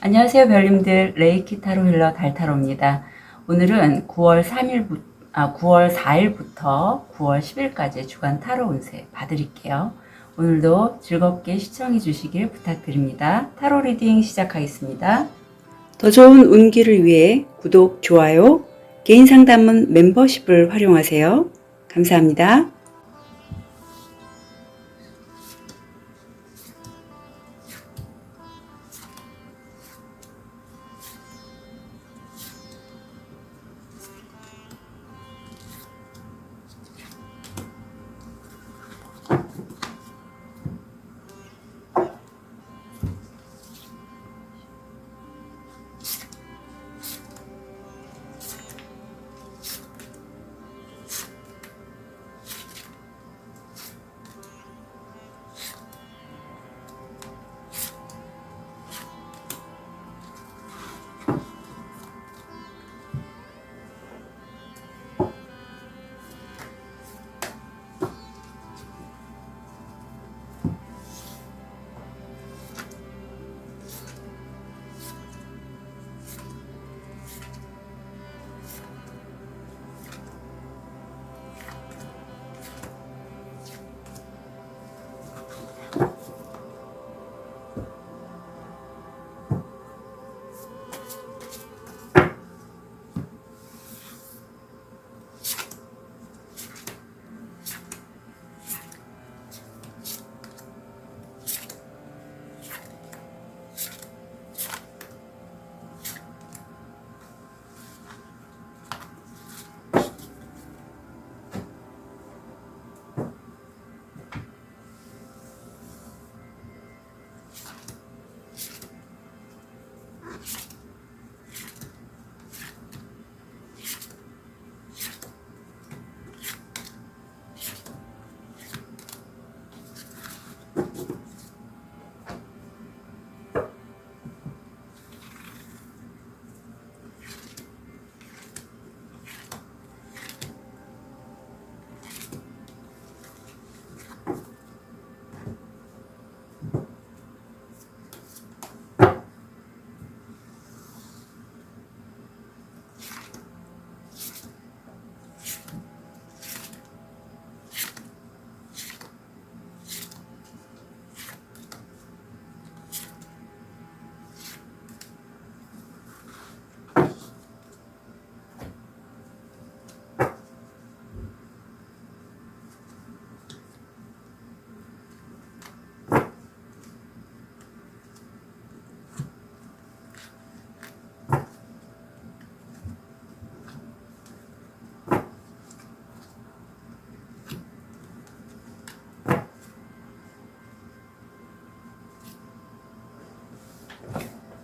안녕하세요, 별님들. 레이키 타로 힐러 달타로입니다. 오늘은 9월 4일부터 9월 10일까지 주간 타로 운세 봐드릴게요. 오늘도 즐겁게 시청해 주시길 부탁드립니다. 타로 리딩 시작하겠습니다. 더 좋은 운기를 위해 구독, 좋아요, 개인 상담은 멤버십을 활용하세요. 감사합니다.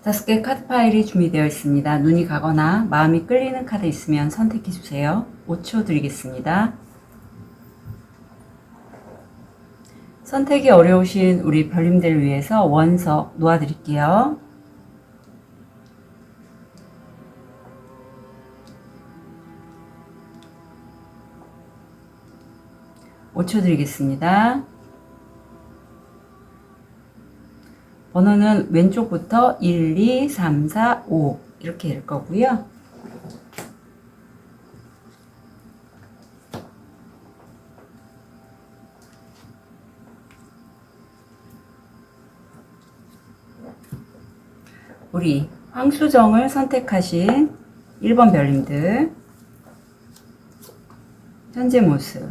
다섯 개 카드 파일이 준비되어 있습니다. 눈이 가거나 마음이 끌리는 카드 있으면 선택해 주세요. 5초 드리겠습니다. 선택이 어려우신 우리 별님들 위해서 원석 놓아드릴게요. (5초) 드리겠습니다. 번호는 왼쪽부터 1, 2, 3, 4, 5 이렇게 될 거고요. 우리 황수정을 선택하신 1번 별님들 현재 모습,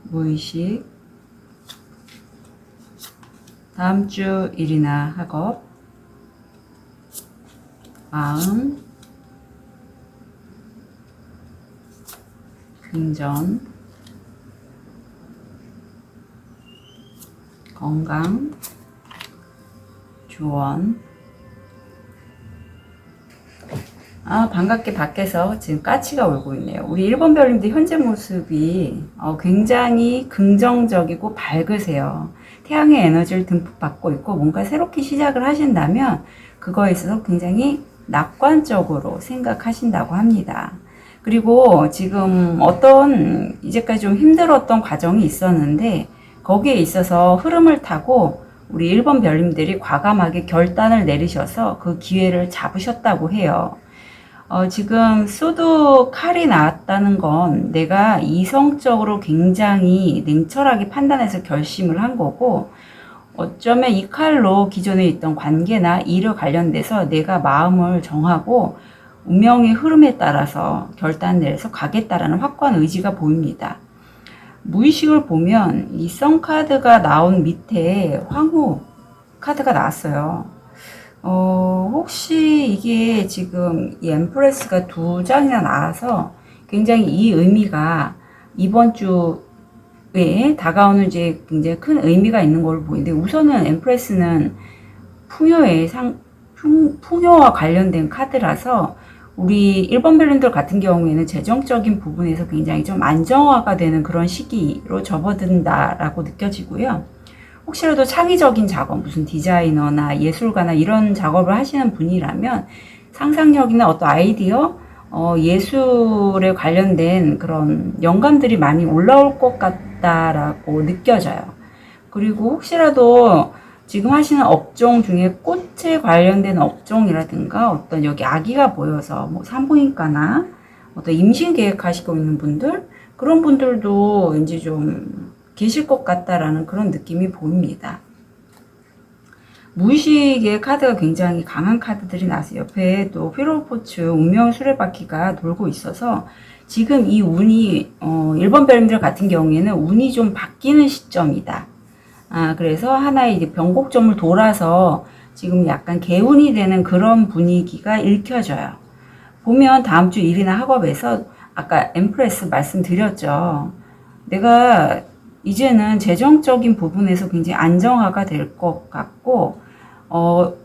무의식, 다음 주 일이나 학업, 마음, 금전, 건강, 조언. 반갑게 밖에서 지금 까치가 울고 있네요. 우리 1번 별님들 현재 모습이 굉장히 긍정적이고 밝으세요. 태양의 에너지를 듬뿍 받고 있고 뭔가 새롭게 시작을 하신다면 그거에 있어서 굉장히 낙관적으로 생각하신다고 합니다. 그리고 지금 어떤 이제까지 좀 힘들었던 과정이 있었는데 거기에 있어서 흐름을 타고 우리 1번 별님들이 과감하게 결단을 내리셔서 그 기회를 잡으셨다고 해요. 지금 소드 칼이 나왔다는 건 내가 이성적으로 굉장히 냉철하게 판단해서 결심을 한 거고, 어쩌면 이 칼로 기존에 있던 관계나 일에 관련돼서 내가 마음을 정하고 운명의 흐름에 따라서 결단 내려서 가겠다라는 확고한 의지가 보입니다. 무의식을 보면 이 선 카드가 나온 밑에 황후 카드가 나왔어요. 혹시 이게 지금 이 엠프레스가 2장이나 나와서 굉장히 이 의미가 이번 주에 다가오는 이제 굉장히 큰 의미가 있는 걸로 보이는데, 우선은 엠프레스는 풍요와 관련된 카드라서 우리 1번 별님들 같은 경우에는 재정적인 부분에서 굉장히 좀 안정화가 되는 그런 시기로 접어든다라고 느껴지고요. 혹시라도 창의적인 작업, 무슨 디자이너나 예술가나 이런 작업을 하시는 분이라면 상상력이나 어떤 아이디어, 예술에 관련된 그런 영감들이 많이 올라올 것 같다라고 느껴져요. 그리고 혹시라도 지금 하시는 업종 중에 꽃에 관련된 업종이라든가 어떤 여기 아기가 보여서 뭐 산부인과나 어떤 임신 계획하시고 있는 분들, 그런 분들도 왠지 좀 계실 것 같다라는 그런 느낌이 보입니다. 무의식의 카드가 굉장히 강한 카드들이 나서 옆에 또 휘로포츠 운명 수레바퀴가 돌고 있어서 지금 이 운이 1번 별님들 같은 경우에는 운이 좀 바뀌는 시점이다. 그래서 하나의 이제 변곡점을 돌아서 지금 약간 개운이 되는 그런 분위기가 읽혀져요. 보면 다음 주 일이나 학업에서 아까 엠프레스 말씀드렸죠. 내가 이제는 재정적인 부분에서 굉장히 안정화가 될 것 같고,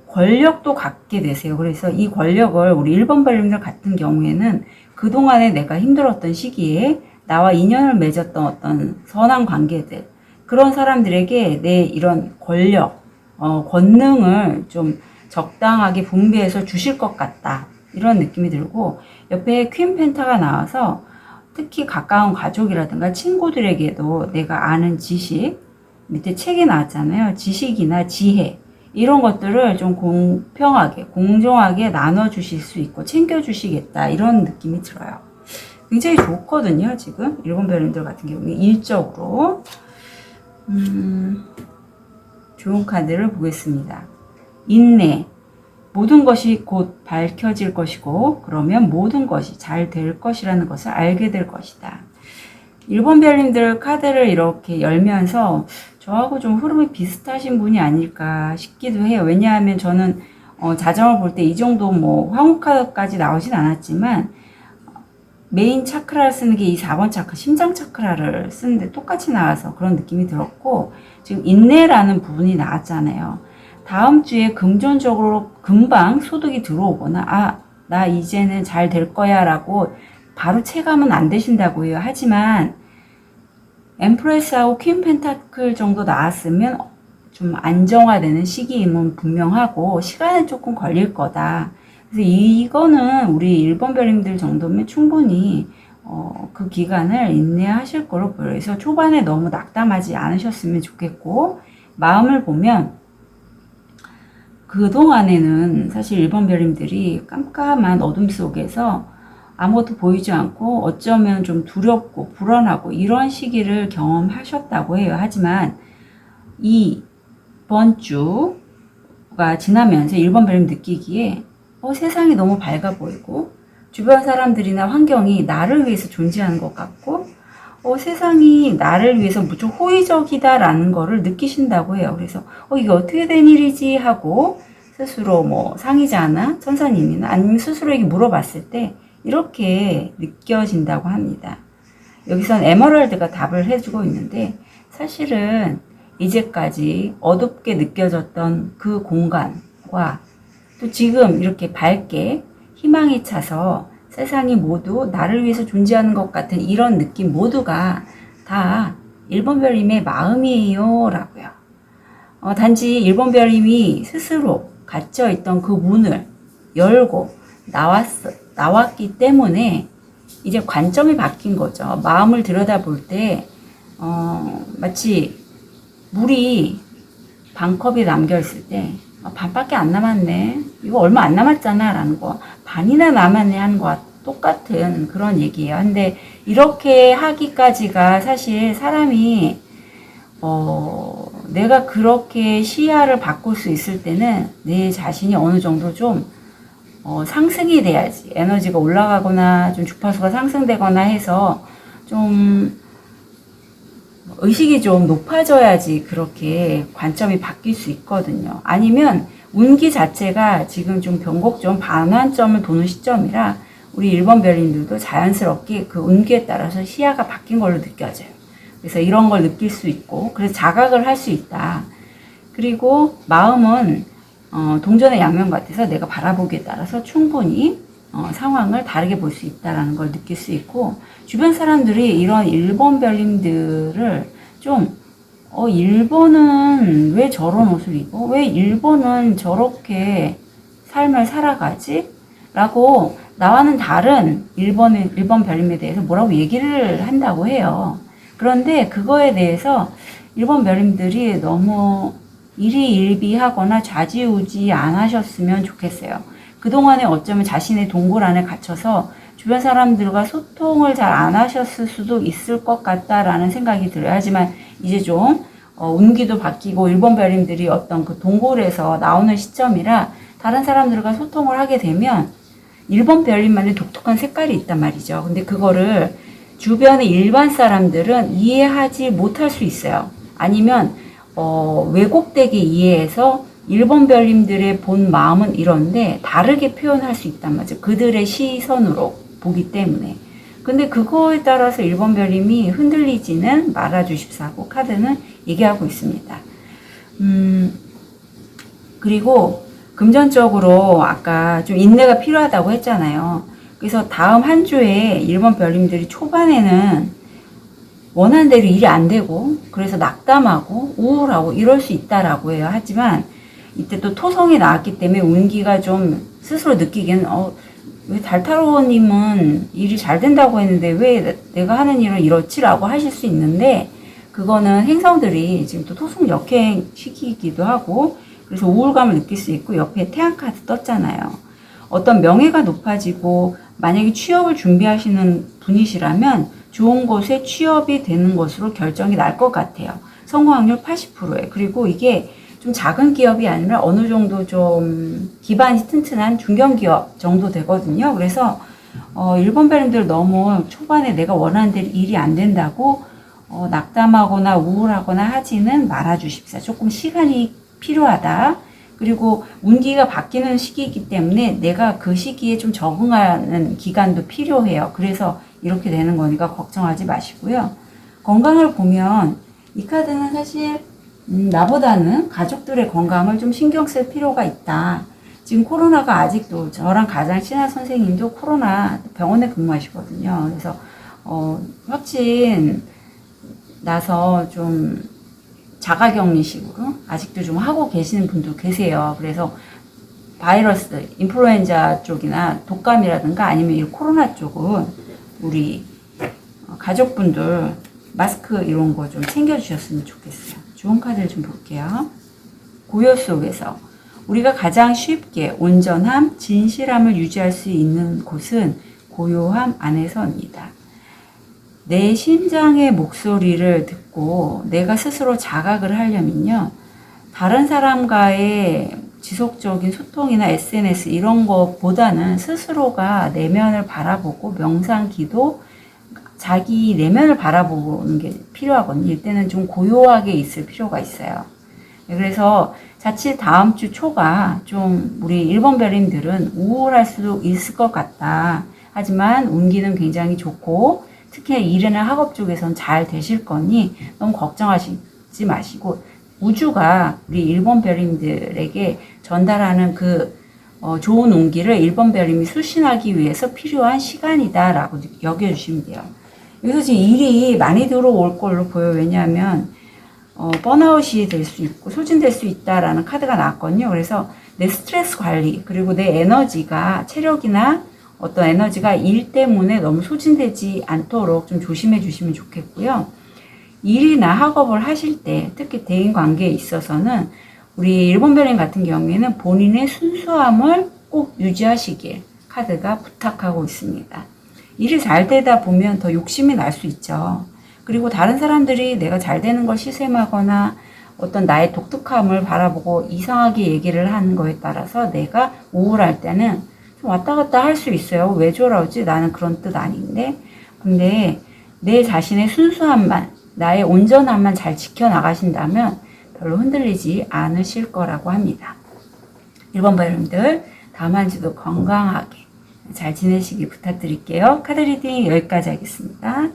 권력도 갖게 되세요. 그래서 이 권력을 우리 1번 별님들 같은 경우에는 그동안에 내가 힘들었던 시기에 나와 인연을 맺었던 어떤 선한 관계들, 그런 사람들에게 내 이런 권력, 권능을 좀 적당하게 분배해서 주실 것 같다. 이런 느낌이 들고, 옆에 퀸 펜타가 나와서 특히 가까운 가족이라든가 친구들에게도 내가 아는 지식, 밑에 책에 나왔잖아요. 지식이나 지혜, 이런 것들을 좀 공평하게, 공정하게 나눠주실 수 있고 챙겨주시겠다. 이런 느낌이 들어요. 굉장히 좋거든요. 지금 1번 별님들 같은 경우에 일적으로. 좋은 카드를 보겠습니다. 인내. 모든 것이 곧 밝혀질 것이고, 그러면 모든 것이 잘 될 것이라는 것을 알게 될 것이다. 1번 별님들 카드를 이렇게 열면서 저하고 좀 흐름이 비슷하신 분이 아닐까 싶기도 해요. 왜냐하면 저는 자정을 볼 때 이 정도 뭐 황후 카드까지 나오진 않았지만 메인 차크라를 쓰는 게 이 4번 차크라, 심장 차크라를 쓰는데 똑같이 나와서 그런 느낌이 들었고, 지금 인내라는 부분이 나왔잖아요. 다음 주에 금전적으로 금방 소득이 들어오거나, 나 이제는 잘 될 거야 라고 바로 체감은 안 되신다고 해요. 하지만 엠프레스하고 퀸 펜타클 정도 나왔으면 좀 안정화되는 시기임은 분명하고 시간은 조금 걸릴 거다. 그래서 이거는 우리 1번 별님들 정도면 충분히 그 기간을 인내하실 거로 보여요. 그래서 초반에 너무 낙담하지 않으셨으면 좋겠고, 마음을 보면 그동안에는 사실 1번 별님들이 깜깜한 어둠 속에서 아무것도 보이지 않고 어쩌면 좀 두렵고 불안하고 이런 시기를 경험하셨다고 해요. 하지만 이번 주가 지나면서 1번 별님 느끼기에 세상이 너무 밝아 보이고 주변 사람들이나 환경이 나를 위해서 존재하는 것 같고 세상이 나를 위해서 무척 호의적이다라는 거를 느끼신다고 해요. 그래서 이게 어떻게 된 일이지 하고 스스로 뭐 상의자나 천사님이나 아니면 스스로에게 물어봤을 때 이렇게 느껴진다고 합니다. 여기선 에메랄드가 답을 해주고 있는데, 사실은 이제까지 어둡게 느껴졌던 그 공간과 또 지금 이렇게 밝게 희망이 차서 세상이 모두 나를 위해서 존재하는 것 같은 이런 느낌 모두가 다 1번 별님의 마음이에요 라고요. 단지 1번 별님이 스스로 갇혀있던 그 문을 열고 나왔기 때문에 이제 관점이 바뀐 거죠. 마음을 들여다볼 때 마치 물이 반컵이 남겨있을 때 반밖에 안 남았네, 이거 얼마 안 남았잖아 라는 거, 반이나 남았네 하는 거와 똑같은 그런 얘기예요. 근데 이렇게 하기까지가 사실 사람이 내가 그렇게 시야를 바꿀 수 있을 때는 내 자신이 어느 정도 좀 상승이 돼야지, 에너지가 올라가거나 좀 주파수가 상승되거나 해서 좀 의식이 좀 높아져야지 그렇게 관점이 바뀔 수 있거든요. 아니면 운기 자체가 지금 좀 변곡점, 반환점을 도는 시점이라 우리 1번 별님들도 자연스럽게 그 운기에 따라서 시야가 바뀐 걸로 느껴져요. 그래서 이런 걸 느낄 수 있고, 그래서 자각을 할 수 있다. 그리고 마음은 동전의 양면 같아서 내가 바라보기에 따라서 충분히 상황을 다르게 볼 수 있다라는 걸 느낄 수 있고, 주변 사람들이 이런 1번 별님들을 좀 1번은 왜 저런 옷을 입어? 왜 1번은 저렇게 삶을 살아가지? 라고 나와는 다른 1번 별님에 대해서 뭐라고 얘기를 한다고 해요. 그런데 그거에 대해서 1번 별님들이 너무 일희일비하거나 좌지우지 안 하셨으면 좋겠어요. 그동안에 어쩌면 자신의 동굴 안에 갇혀서 주변 사람들과 소통을 잘 안 하셨을 수도 있을 것 같다라는 생각이 들어요. 하지만 이제 좀 운기도 바뀌고 1번 별님들이 어떤 그 동굴에서 나오는 시점이라 다른 사람들과 소통을 하게 되면 1번 별님만의 독특한 색깔이 있단 말이죠. 근데 그거를 주변의 일반 사람들은 이해하지 못할 수 있어요. 아니면 왜곡되게 이해해서 1번 별님들의 본 마음은 이런데 다르게 표현할 수 있단 말이죠. 그들의 시선으로 보기 때문에. 근데 그거에 따라서 1번 별님이 흔들리지는 말아주십사고 카드는 얘기하고 있습니다. 그리고 금전적으로 아까 좀 인내가 필요하다고 했잖아요. 그래서 다음 한 주에 1번 별님들이 초반에는 원하는 대로 일이 안 되고, 그래서 낙담하고 우울하고 이럴 수 있다라고 해요. 하지만 이때 또 토성이 나왔기 때문에 운기가 좀 스스로 느끼기에는 왜 달타로님은 일이 잘 된다고 했는데 왜 내가 하는 일은 이렇지라고 하실 수 있는데, 그거는 행성들이 지금 또 토성 역행 시기이기도 하고, 그래서 우울감을 느낄 수 있고, 옆에 태양 카드 떴잖아요. 어떤 명예가 높아지고 만약에 취업을 준비하시는 분이시라면 좋은 곳에 취업이 되는 것으로 결정이 날 것 같아요. 성공 확률 80%에. 그리고 이게 좀 작은 기업이 아니라 어느 정도 좀 기반이 튼튼한 중견기업 정도 되거든요. 그래서 1번 별님들 너무 초반에 내가 원하는 대로 일이 안 된다고 낙담하거나 우울하거나 하지는 말아주십시오. 조금 시간이 필요하다. 그리고 운기가 바뀌는 시기이기 때문에 내가 그 시기에 좀 적응하는 기간도 필요해요. 그래서 이렇게 되는 거니까 걱정하지 마시고요. 건강을 보면 이 카드는 사실 나보다는 가족들의 건강을 좀 신경 쓸 필요가 있다. 지금 코로나가 아직도, 저랑 가장 친한 선생님도 코로나 병원에 근무하시거든요. 그래서 확진 나서 좀 자가격리식으로 아직도 좀 하고 계시는 분도 계세요. 그래서 바이러스, 인플루엔자 쪽이나 독감이라든가 아니면 이 코로나 쪽은 우리 가족분들 마스크 이런 거 좀 챙겨주셨으면 좋겠어요. 좋은 카드를 좀 볼게요. 고요 속에서 우리가 가장 쉽게 온전함, 진실함을 유지할 수 있는 곳은 고요함 안에서입니다. 내 심장의 목소리를 듣고 내가 스스로 자각을 하려면요, 다른 사람과의 지속적인 소통이나 SNS 이런 것보다는 스스로가 내면을 바라보고 명상, 기도, 자기 내면을 바라보는 게 필요하거든요. 이때는 좀 고요하게 있을 필요가 있어요. 그래서 자칫 다음 주 초가 좀 우리 1번 별님들은 우울할 수도 있을 것 같다. 하지만 운기는 굉장히 좋고 특히 일이나 학업 쪽에선 잘 되실 거니 너무 걱정하시지 마시고, 우주가 우리 1번 별님들에게 전달하는 그 좋은 운기를 1번 별님이 수신하기 위해서 필요한 시간이다라고 여겨주시면 돼요. 여기서 지금 일이 많이 들어올 걸로 보여요. 왜냐하면 번아웃이 될 수 있고 소진될 수 있다라는 카드가 나왔거든요. 그래서 내 스트레스 관리, 그리고 내 에너지가, 체력이나 어떤 에너지가 일 때문에 너무 소진되지 않도록 좀 조심해 주시면 좋겠고요. 일이나 학업을 하실 때, 특히 대인 관계에 있어서는 우리 1번 별님 같은 경우에는 본인의 순수함을 꼭 유지하시길 카드가 부탁하고 있습니다. 일이 잘 되다 보면 더 욕심이 날 수 있죠. 그리고 다른 사람들이 내가 잘 되는 걸 시샘하거나 어떤 나의 독특함을 바라보고 이상하게 얘기를 하는 거에 따라서 내가 우울할 때는 좀 왔다 갔다 할 수 있어요. 왜 저러지? 나는 그런 뜻 아닌데. 근데 내 자신의 순수함만, 나의 온전함만 잘 지켜나가신다면 별로 흔들리지 않으실 거라고 합니다. 1번 별님들 다음 한 주도 건강하게 잘 지내시길 부탁드릴게요. 카드 리딩 여기까지 하겠습니다.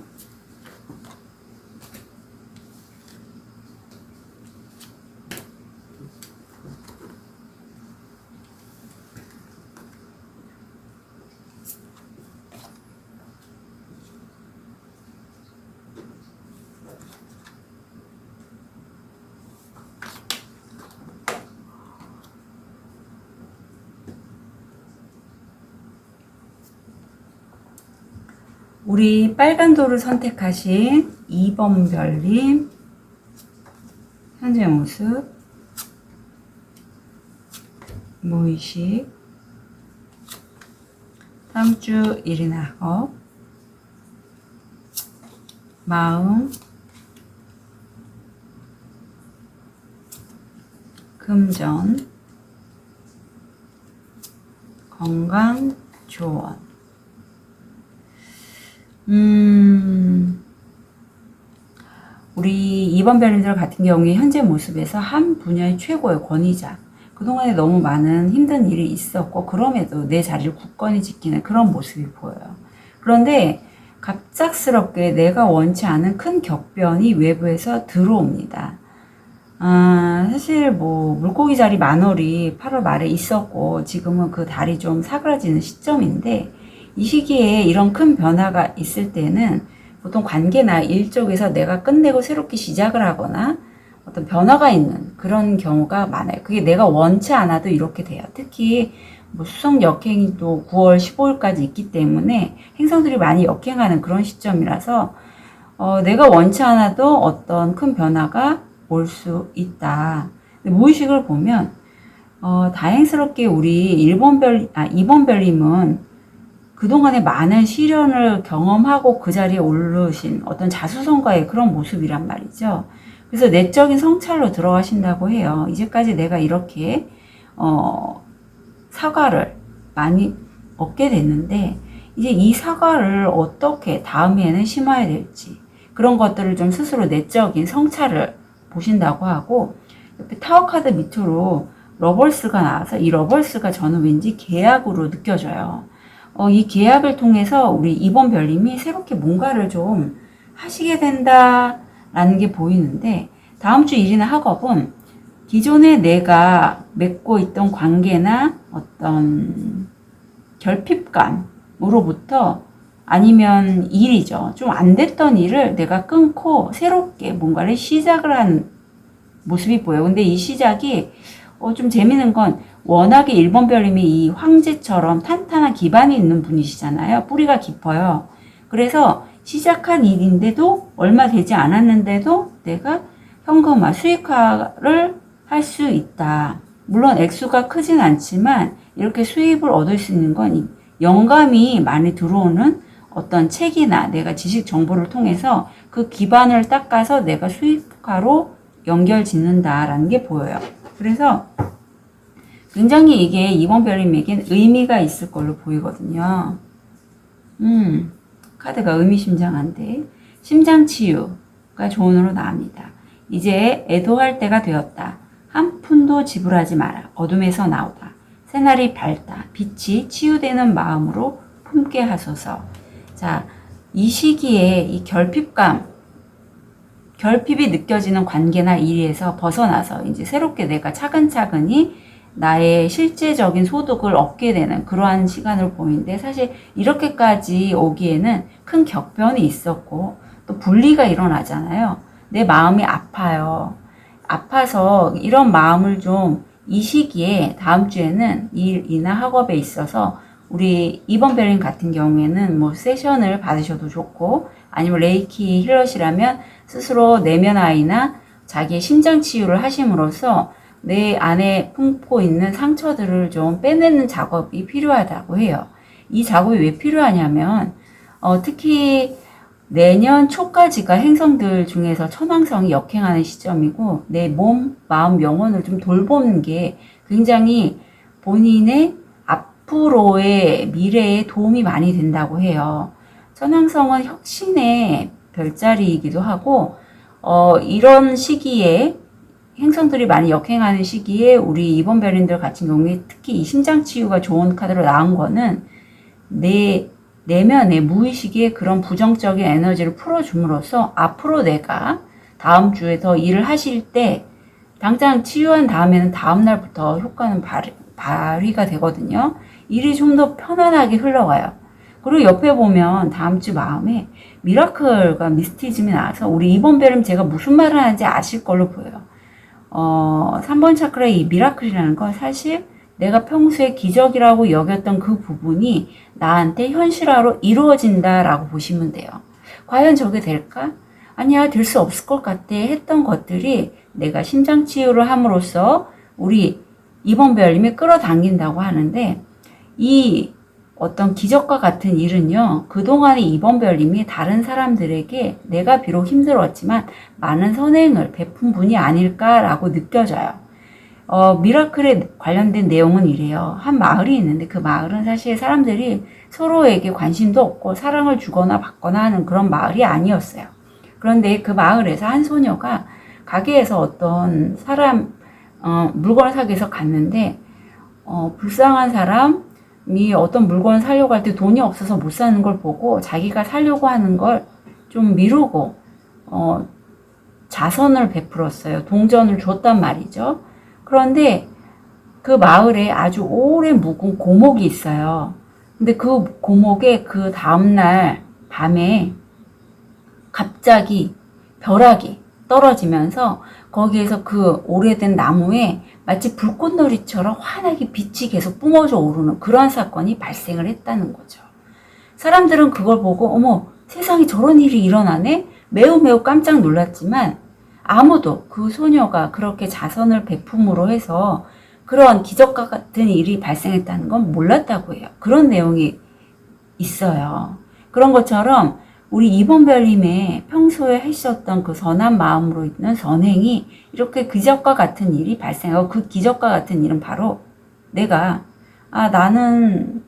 우리 빨간 돌을 선택하신 2번 별님 현재 모습, 무의식, 다음 주 일이나 학업, 마음, 금전, 건강, 조언. 우리 2번 별님들 같은 경우에 현재 모습에서 한 분야의 최고의 권위자. 그동안에 너무 많은 힘든 일이 있었고 그럼에도 내 자리를 굳건히 지키는 그런 모습이 보여요. 그런데 갑작스럽게 내가 원치 않은 큰 격변이 외부에서 들어옵니다. 사실 뭐 물고기 자리 만월이 8월 말에 있었고 지금은 그 달이 좀 사그라지는 시점인데 이 시기에 이런 큰 변화가 있을 때는 보통 관계나 일 쪽에서 내가 끝내고 새롭게 시작을 하거나 어떤 변화가 있는 그런 경우가 많아요. 그게 내가 원치 않아도 이렇게 돼요. 특히 뭐 수성 역행이 또 9월 15일까지 있기 때문에 행성들이 많이 역행하는 그런 시점이라서 내가 원치 않아도 어떤 큰 변화가 올 수 있다. 무의식을 보면 다행스럽게 우리 2번 별님은 그동안에 많은 시련을 경험하고 그 자리에 오르신 어떤 자수성가의 그런 모습이란 말이죠. 그래서 내적인 성찰로 들어가신다고 해요. 이제까지 내가 이렇게 사과를 많이 얻게 됐는데 이제 이 사과를 어떻게 다음에는 심어야 될지 그런 것들을 좀 스스로 내적인 성찰을 보신다고 하고 옆에 타워 카드 밑으로 러벌스가 나와서 이 러벌스가 저는 왠지 계약으로 느껴져요. 이 계약을 통해서 우리 2번 별님이 새롭게 뭔가를 좀 하시게 된다라는 게 보이는데 다음 주 일이나 학업은 기존에 내가 맺고 있던 관계나 어떤 결핍감으로부터 아니면 일이죠. 좀 안 됐던 일을 내가 끊고 새롭게 뭔가를 시작을 한 모습이 보여요. 근데 이 시작이 좀 재밌는 건 워낙에 1번 별님이 이 황제처럼 탄탄한 기반이 있는 분이시잖아요. 뿌리가 깊어요. 그래서 시작한 일인데도 얼마 되지 않았는데도 내가 현금화, 수익화를 할 수 있다. 물론 액수가 크진 않지만 이렇게 수입을 얻을 수 있는 건 영감이 많이 들어오는 어떤 책이나 내가 지식 정보를 통해서 그 기반을 닦아서 내가 수익화로 연결 짓는다라는 게 보여요. 그래서 굉장히 이게 2번 별님에겐 의미가 있을 걸로 보이거든요. 카드가 의미심장한데 심장 치유가 조언으로 나옵니다. 이제 애도할 때가 되었다. 한 푼도 지불하지 마라. 어둠에서 나오다. 새날이 밝다. 빛이 치유되는 마음으로 품게 하소서. 자, 이 시기에 이 결핍이 느껴지는 관계나 일에서 벗어나서 이제 새롭게 내가 차근차근히 나의 실제적인 소득을 얻게 되는 그러한 시간을 보이는데 사실 이렇게까지 오기에는 큰 격변이 있었고 또 분리가 일어나잖아요. 내 마음이 아파요. 아파서 이런 마음을 좀 이 시기에 다음 주에는 일이나 학업에 있어서 우리 2번 별님 같은 경우에는 뭐 세션을 받으셔도 좋고, 아니면 레이키 힐러시라면 스스로 내면 아이나 자기의 심장 치유를 하심으로써 내 안에 품고 있는 상처들을 좀 빼내는 작업이 필요하다고 해요. 이 작업이 왜 필요하냐면, 특히 내년 초까지가 행성들 중에서 천왕성이 역행하는 시점이고, 내 몸, 마음, 영혼을 좀 돌보는 게 굉장히 본인의 앞으로의 미래에 도움이 많이 된다고 해요. 천왕성은 혁신의 별자리이기도 하고, 이런 시기에 행성들이 많이 역행하는 시기에 우리 이번 별인들 같은 경우에 특히 이 심장 치유가 좋은 카드로 나온 거는 내 내면의 무의식의 그런 부정적인 에너지를 풀어줌으로써 앞으로 내가 다음 주에 더 일을 하실 때 당장 치유한 다음에는 다음 날부터 효과는 발휘가 되거든요. 일이 좀 더 편안하게 흘러가요. 그리고 옆에 보면 다음 주 마음에 미라클과 미스티즘이 나와서 우리 이번 별은 제가 무슨 말을 하는지 아실 걸로 보여요. 3번 차크라의 이 미라클이라는 건 사실 내가 평소에 기적이라고 여겼던 그 부분이 나한테 현실화로 이루어진다라고 보시면 돼요. 과연 저게 될까? 아니야, 될 수 없을 것 같아 했던 것들이 내가 심장 치유를 함으로써 우리 이번 별님이 끌어당긴다고 하는데, 이 어떤 기적과 같은 일은요, 그동안의 이번 별님이 다른 사람들에게 내가 비록 힘들었지만 많은 선행을 베푼 분이 아닐까라고 느껴져요. 미라클에 관련된 내용은 이래요. 한 마을이 있는데 그 마을은 사실 사람들이 서로에게 관심도 없고 사랑을 주거나 받거나 하는 그런 마을이 아니었어요. 그런데 그 마을에서 한 소녀가 가게에서 어떤 사람, 물건을 사기 위해서 갔는데, 불쌍한 사람이 어떤 물건을 사려고 할 때 돈이 없어서 못 사는 걸 보고 자기가 사려고 하는 걸 좀 미루고, 자선을 베풀었어요. 동전을 줬단 말이죠. 그런데 그 마을에 아주 오래 묵은 고목이 있어요. 근데 그 고목에 그 다음날 밤에 갑자기 벼락이 떨어지면서 거기에서 그 오래된 나무에 마치 불꽃놀이처럼 환하게 빛이 계속 뿜어져 오르는 그런 사건이 발생을 했다는 거죠. 사람들은 그걸 보고 어머, 세상에 저런 일이 일어나네? 매우 매우 깜짝 놀랐지만 아무도 그 소녀가 그렇게 자선을 베품으로 해서 그런 기적과 같은 일이 발생했다는 건 몰랐다고 해요. 그런 내용이 있어요. 그런 것처럼 우리 이번 별님의 평소에 하셨던 그 선한 마음으로 있는 선행이 이렇게 기적과 같은 일이 발생하고, 그 기적과 같은 일은 바로 내가 나는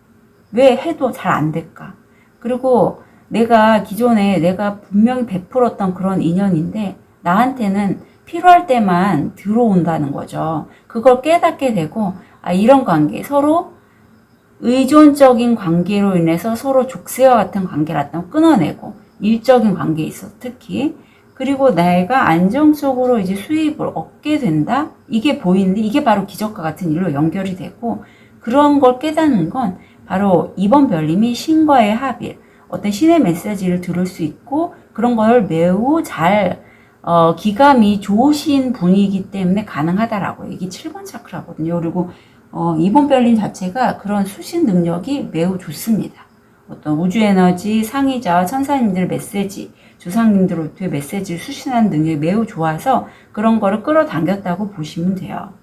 왜 해도 잘 안 될까? 그리고 내가 기존에 내가 분명히 베풀었던 그런 인연인데 나한테는 필요할 때만 들어온다는 거죠. 그걸 깨닫게 되고, 이런 관계, 서로 의존적인 관계로 인해서 서로 족쇄와 같은 관계를 끊어내고, 일적인 관계에 있어 특히, 그리고 내가 안정적으로 이제 수입을 얻게 된다? 이게 보이는데 이게 바로 기적과 같은 일로 연결이 되고, 그런 걸 깨닫는 건 바로 이번 별님이 신과의 합일, 어떤 신의 메시지를 들을 수 있고 그런 걸 매우 잘 기감이 좋으신 분이기 때문에 가능하다라고. 이게 7번 차크라거든요. 그리고 이번 별님 자체가 그런 수신 능력이 매우 좋습니다. 어떤 우주 에너지, 상의자, 천사님들 메시지, 조상님들로부터의 메시지를 수신하는 능력이 매우 좋아서 그런 거를 끌어당겼다고 보시면 돼요.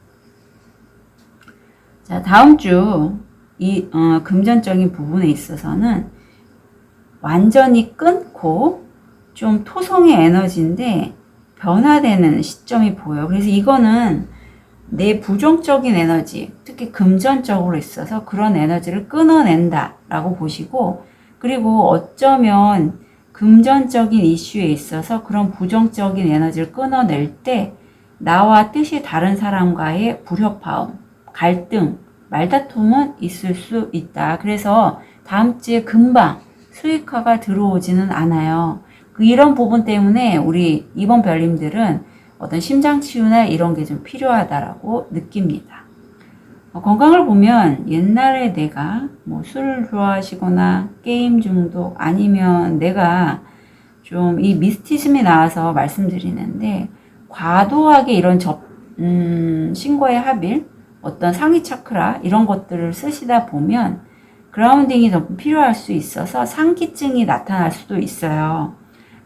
자, 다음 주 이 금전적인 부분에 있어서는 완전히 끊고 좀 토성의 에너지인데 변화되는 시점이 보여요. 그래서 이거는 내 부정적인 에너지, 특히 금전적으로 있어서 그런 에너지를 끊어낸다 라고 보시고, 그리고 어쩌면 금전적인 이슈에 있어서 그런 부정적인 에너지를 끊어낼 때 나와 뜻이 다른 사람과의 불협화음, 갈등, 말다툼은 있을 수 있다. 그래서 다음 주에 금방 수익화가 들어오지는 않아요. 이런 부분 때문에 우리 이번 별님들은 어떤 심장 치유나 이런 게 좀 필요하다라고 느낍니다. 건강을 보면 옛날에 내가 뭐 술을 좋아하시거나 게임 중독, 아니면 내가 좀 이 미스티즘이 나와서 말씀드리는데 과도하게 이런 신과의 합일, 어떤 상위 차크라 이런 것들을 쓰시다 보면 그라운딩이 더 필요할 수 있어서 상기증이 나타날 수도 있어요.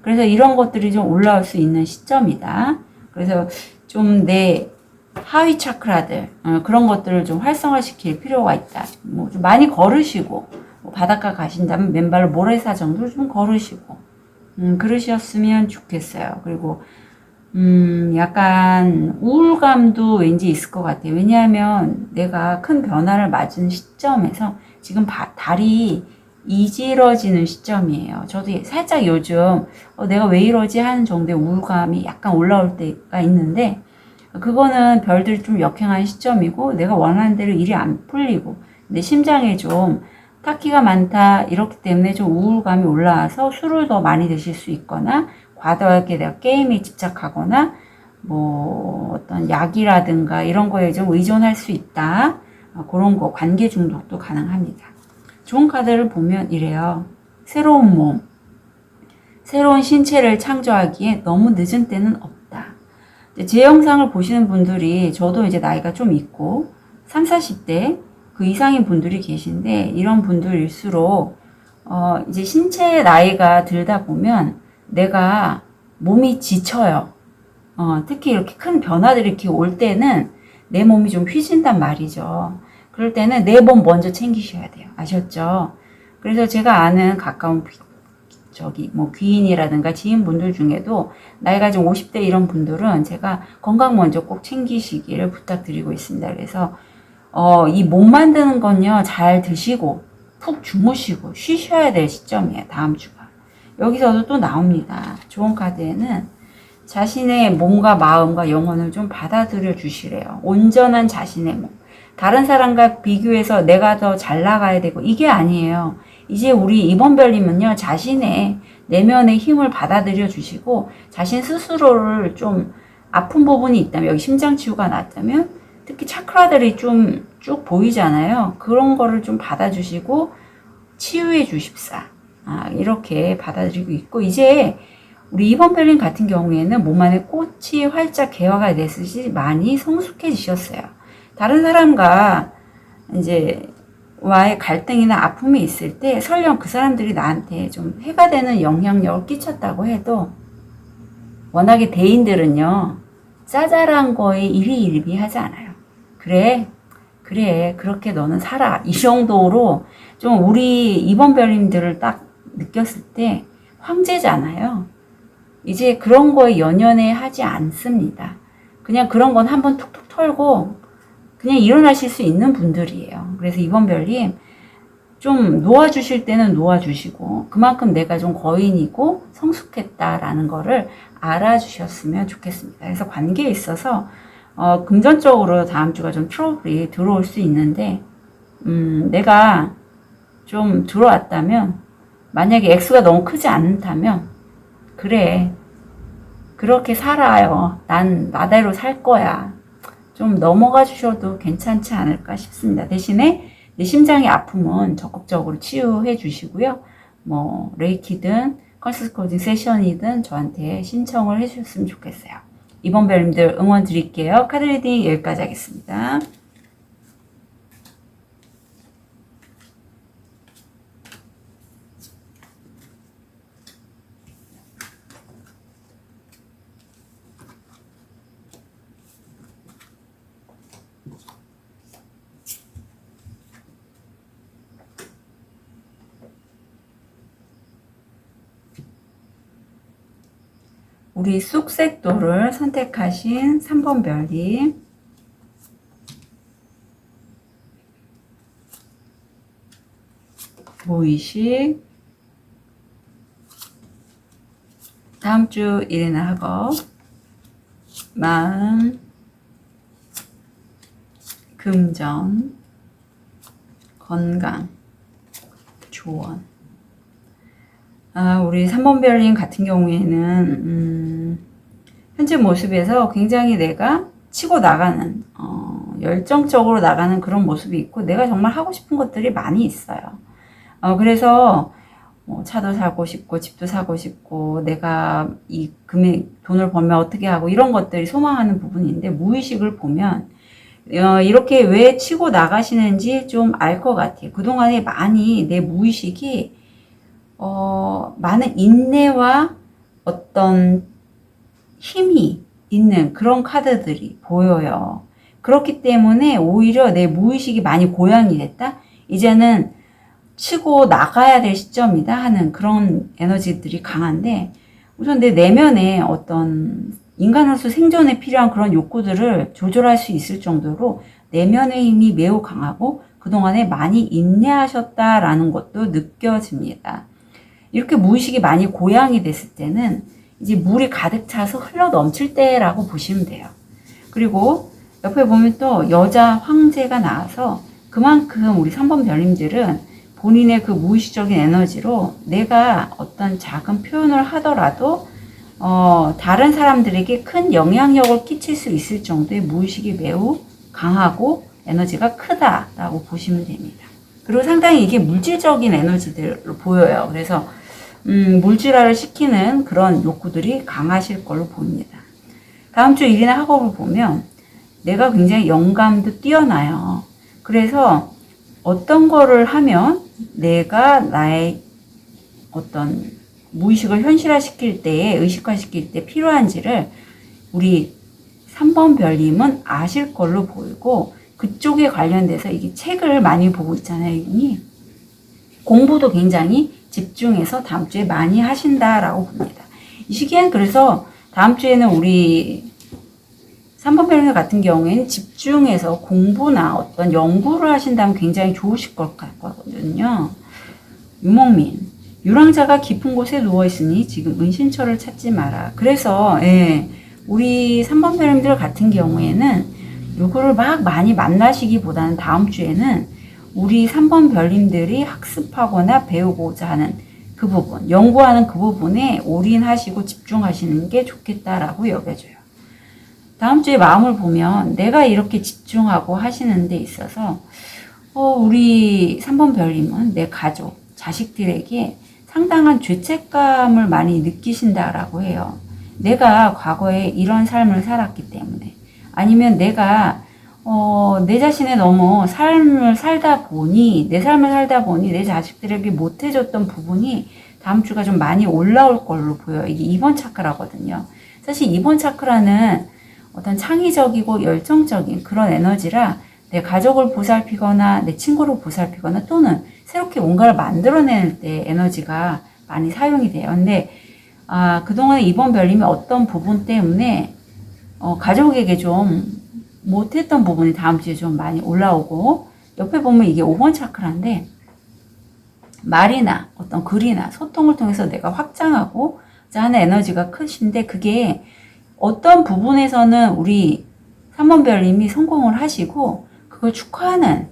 그래서 이런 것들이 좀 올라올 수 있는 시점이다. 그래서 좀 내 하위 차크라들 그런 것들을 좀 활성화시킬 필요가 있다. 뭐 좀 많이 걸으시고 뭐 바닷가 가신다면 맨발로 모래사 정도를 좀 걸으시고 그러셨으면 좋겠어요. 그리고 약간 우울감도 왠지 있을 것 같아요. 왜냐하면 내가 큰 변화를 맞은 시점에서 지금 달이 이질어지는 시점이에요. 저도 살짝 요즘 내가 왜 이러지 하는 정도의 우울감이 약간 올라올 때가 있는데 그거는 별들이 좀 역행한 시점이고 내가 원하는 대로 일이 안 풀리고 내 심장에 좀 타키가 많다 이렇기 때문에 좀 우울감이 올라와서 술을 더 많이 드실 수 있거나 과도하게 내가 게임에 집착하거나 뭐 어떤 약이라든가 이런 거에 좀 의존할 수 있다. 그런 거 관계 중독도 가능합니다. 좋은 카드를 보면 이래요. 새로운 몸, 새로운 신체를 창조하기에 너무 늦은 때는 없다. 제 영상을 보시는 분들이 저도 이제 나이가 좀 있고 30, 40대 그 이상인 분들이 계신데 이런 분들일수록 이제 신체의 나이가 들다 보면 내가 몸이 지쳐요. 특히 이렇게 큰 변화들이 이렇게 올 때는 내 몸이 좀 휘진단 말이죠. 그럴 때는 내 몸 먼저 챙기셔야 돼요. 아셨죠? 그래서 제가 아는 가까운 뭐 귀인이라든가 지인분들 중에도 나이가 좀 50대 이런 분들은 제가 건강 먼저 꼭 챙기시기를 부탁드리고 있습니다. 그래서 이 몸 만드는 건요, 잘 드시고 푹 주무시고 쉬셔야 될 시점이에요. 다음 주가. 여기서도 또 나옵니다. 좋은 카드에는 자신의 몸과 마음과 영혼을 좀 받아들여 주시래요. 온전한 자신의 몸. 다른 사람과 비교해서 내가 더 잘 나가야 되고 이게 아니에요. 이제 우리 이번별님은요, 자신의 내면의 힘을 받아들여 주시고 자신 스스로를 좀 아픈 부분이 있다면, 여기 심장 치유가 났다면 특히 차크라들이 좀 쭉 보이잖아요. 그런 거를 좀 받아주시고 치유해 주십사. 이렇게 받아들이고 있고, 이제 우리 이번별님 같은 경우에는 몸 안에 꽃이 활짝 개화가 됐으시 많이 성숙해지셨어요. 다른 사람과 이제 와의 갈등이나 아픔이 있을 때 설령 그 사람들이 나한테 좀 해가 되는 영향력을 끼쳤다고 해도 워낙에 대인들은요, 짜잘한 거에 일희일비하지 않아요. 그래 그렇게 너는 살아, 이 정도로 좀 우리 이번별님들을 딱 느꼈을 때 황제잖아요. 이제 그런 거에 연연해 하지 않습니다. 그냥 그런 건 한번 툭툭 털고 그냥 일어나실 수 있는 분들이에요. 그래서 이번별님 좀 놓아주실 때는 놓아주시고 그만큼 내가 좀 거인이고 성숙했다라는 거를 알아주셨으면 좋겠습니다. 그래서 관계에 있어서 금전적으로 다음 주가 좀 트러블이 들어올 수 있는데 내가 좀 들어왔다면 만약에 액수가 너무 크지 않다면 그래 그렇게 살아요. 난 나대로 살 거야. 좀 넘어가 주셔도 괜찮지 않을까 싶습니다. 대신에 내 심장의 아픔은 적극적으로 치유해 주시고요. 뭐 레이키든 컨서스 코딩 세션이든 저한테 신청을 해 주셨으면 좋겠어요. 이번 별님들 응원 드릴게요. 카드 리딩 여기까지 하겠습니다. 우리 쑥색도를 선택하신 3번 별님, 무의식, 다음 주 일이나 학업, 마음, 금전, 건강, 조언. 우리 3번 별님 같은 경우에는 현재 모습에서 굉장히 내가 치고 나가는 열정적으로 나가는 그런 모습이 있고 내가 정말 하고 싶은 것들이 많이 있어요. 그래서 차도 사고 싶고 집도 사고 싶고 내가 이 금액 돈을 벌면 어떻게 하고 이런 것들이 소망하는 부분인데 무의식을 보면 이렇게 왜 치고 나가시는지 좀 알 것 같아요. 그동안에 많이 내 무의식이 많은 인내와 어떤 힘이 있는 그런 카드들이 보여요. 그렇기 때문에 오히려 내 무의식이 많이 고양이 됐다? 이제는 치고 나가야 될 시점이다 하는 그런 에너지들이 강한데, 우선 내 내면에 어떤 인간으로서 생존에 필요한 그런 욕구들을 조절할 수 있을 정도로 내면의 힘이 매우 강하고 그동안에 많이 인내하셨다라는 것도 느껴집니다. 이렇게 무의식이 많이 고양이 됐을 때는 이제 물이 가득 차서 흘러 넘칠 때라고 보시면 돼요. 그리고 옆에 보면 또 여자 황제가 나와서 그만큼 우리 3번 별님들은 본인의 그 무의식적인 에너지로 내가 어떤 작은 표현을 하더라도 다른 사람들에게 큰 영향력을 끼칠 수 있을 정도의 무의식이 매우 강하고 에너지가 크다라고 보시면 됩니다. 그리고 상당히 이게 물질적인 에너지들로 보여요. 그래서 물질화를 시키는 그런 욕구들이 강하실 걸로 보입니다. 다음 주 일이나 학업을 보면 내가 굉장히 영감도 뛰어나요. 그래서 어떤 거를 하면 내가 나의 어떤 무의식을 현실화시킬 때에, 의식화시킬 때 필요한지를 우리 3번 별님은 아실 걸로 보이고, 그쪽에 관련돼서 이게 책을 많이 보고 있잖아요. 이분이 공부도 굉장히 집중해서 다음 주에 많이 하신다라고 봅니다. 이 시기엔 그래서 다음 주에는 우리 3번 별님 같은 경우에는 집중해서 공부나 어떤 연구를 하신다면 굉장히 좋으실 것 같거든요. 유목민, 유랑자가 깊은 곳에 누워있으니 지금 은신처를 찾지 마라. 그래서 우리 3번 별님들 같은 경우에는 누구를 막 많이 만나시기보다는 다음 주에는 우리 3번 별님들이 학습하거나 배우고자 하는 그 부분, 연구하는 그 부분에 올인하시고 집중하시는 게 좋겠다라고 여겨져요. 다음 주에 마음을 보면 내가 이렇게 집중하고 하시는 데 있어서 우리 3번 별님은 내 가족, 자식들에게 상당한 죄책감을 많이 느끼신다라고 해요. 내가 과거에 이런 삶을 살았기 때문에, 아니면 내가 내 자신의 너무 내 삶을 살다 보니 내 자식들에게 못해줬던 부분이 다음 주가 좀 많이 올라올 걸로 보여요. 이게 2번 차크라거든요. 사실 2번 차크라는 어떤 창의적이고 열정적인 그런 에너지라 내 가족을 보살피거나 내 친구를 보살피거나 또는 새롭게 뭔가를 만들어낼 때 에너지가 많이 사용이 돼요. 근데 그동안 2번 별님이 어떤 부분 때문에 가족에게 좀 못했던 부분이 다음 주에 좀 많이 올라오고, 옆에 보면 이게 5번 차크라인데 말이나 어떤 글이나 소통을 통해서 내가 확장하고 하는 에너지가 크신데, 그게 어떤 부분에서는 우리 3번 별님이 성공을 하시고 그걸 축하하는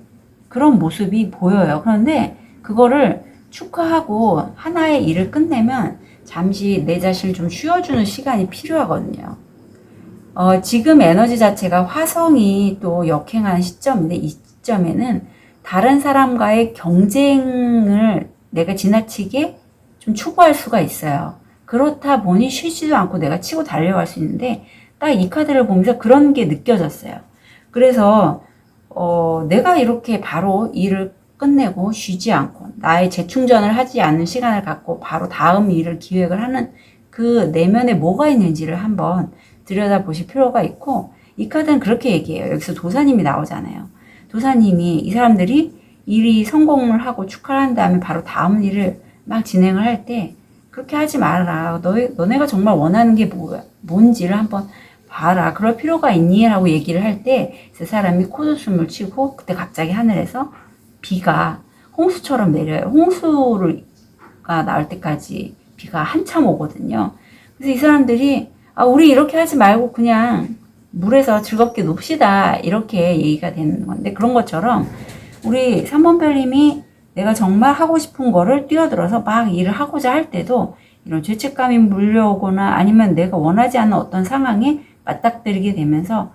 그런 모습이 보여요. 그런데 그거를 축하하고 하나의 일을 끝내면 잠시 내 자신을 좀 쉬어주는 시간이 필요하거든요. 지금 에너지 자체가 화성이 또 역행하는 시점인데, 이 시점에는 다른 사람과의 경쟁을 내가 지나치게 좀 추구할 수가 있어요. 그렇다 보니 쉬지도 않고 내가 치고 달려갈 수 있는데, 딱 이 카드를 보면서 그런 게 느껴졌어요. 그래서 내가 이렇게 바로 일을 끝내고 쉬지 않고 나의 재충전을 하지 않는 시간을 갖고 바로 다음 일을 기획을 하는 그 내면에 뭐가 있는지를 한번 들여다보실 필요가 있고, 이 카드는 그렇게 얘기해요. 여기서 도사님이 나오잖아요. 도사님이 이 사람들이 일이 성공을 하고 축하를 한 다음에 바로 다음 일을 막 진행을 할 때 그렇게 하지 말아라. 너네가 정말 원하는 게 뭔지를 한번 봐라. 그럴 필요가 있니? 라고 얘기를 할 때 그 사람이 코웃음을 치고, 그때 갑자기 하늘에서 비가 홍수처럼 내려요. 홍수가 나올 때까지 비가 한참 오거든요. 그래서 이 사람들이 우리 이렇게 하지 말고 그냥 물에서 즐겁게 놉시다. 이렇게 얘기가 되는 건데, 그런 것처럼 우리 3번 별님이 내가 정말 하고 싶은 거를 뛰어들어서 막 일을 하고자 할 때도 이런 죄책감이 물려오거나 아니면 내가 원하지 않는 어떤 상황에 맞닥뜨리게 되면서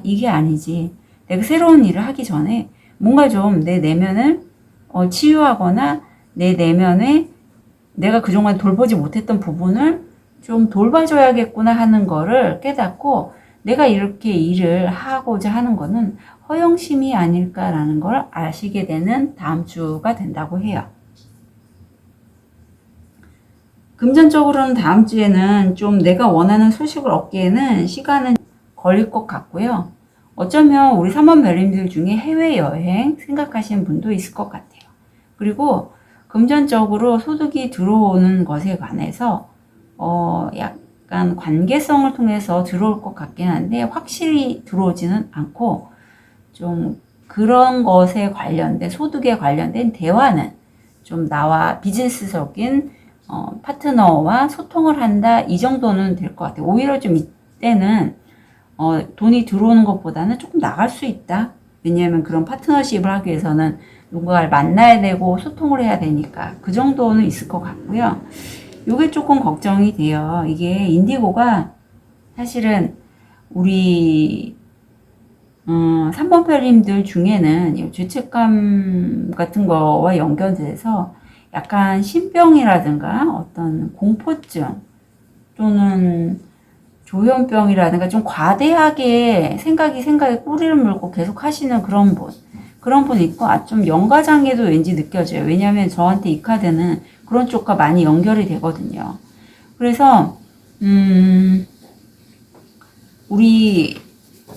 이게 아니지. 내가 새로운 일을 하기 전에 뭔가 좀 내 내면을 치유하거나 내 내면에 내가 그동안 돌보지 못했던 부분을 좀 돌봐줘야겠구나 하는 거를 깨닫고 내가 이렇게 일을 하고자 하는 거는 허영심이 아닐까라는 걸 아시게 되는 다음 주가 된다고 해요. 금전적으로는 다음 주에는 좀 내가 원하는 소식을 얻기에는 시간은 걸릴 것 같고요. 어쩌면 우리 3번 별님들 중에 해외여행 생각하시는 분도 있을 것 같아요. 그리고 금전적으로 소득이 들어오는 것에 관해서 약간 관계성을 통해서 들어올 것 같긴 한데 확실히 들어오지는 않고 좀 그런 것에 관련된 소득에 관련된 대화는 좀 나와 비즈니스적인 파트너와 소통을 한다 이 정도는 될 것 같아요. 오히려 좀 이때는 돈이 들어오는 것보다는 조금 나갈 수 있다. 왜냐하면 그런 파트너십을 하기 위해서는 누군가를 만나야 되고 소통을 해야 되니까 그 정도는 있을 것 같고요. 요게 조금 걱정이 돼요. 이게 인디고가 사실은 우리 3번 별님들 중에는 죄책감 같은 거와 연결돼서 약간 신병이라든가 어떤 공포증 또는 조현병이라든가 좀 과대하게 생각에 꼬리를 물고 계속 하시는 그런 분 있고, 좀 연가장애도 왠지 느껴져요. 왜냐하면 저한테 이 카드는 그런 쪽과 많이 연결이 되거든요. 그래서, 우리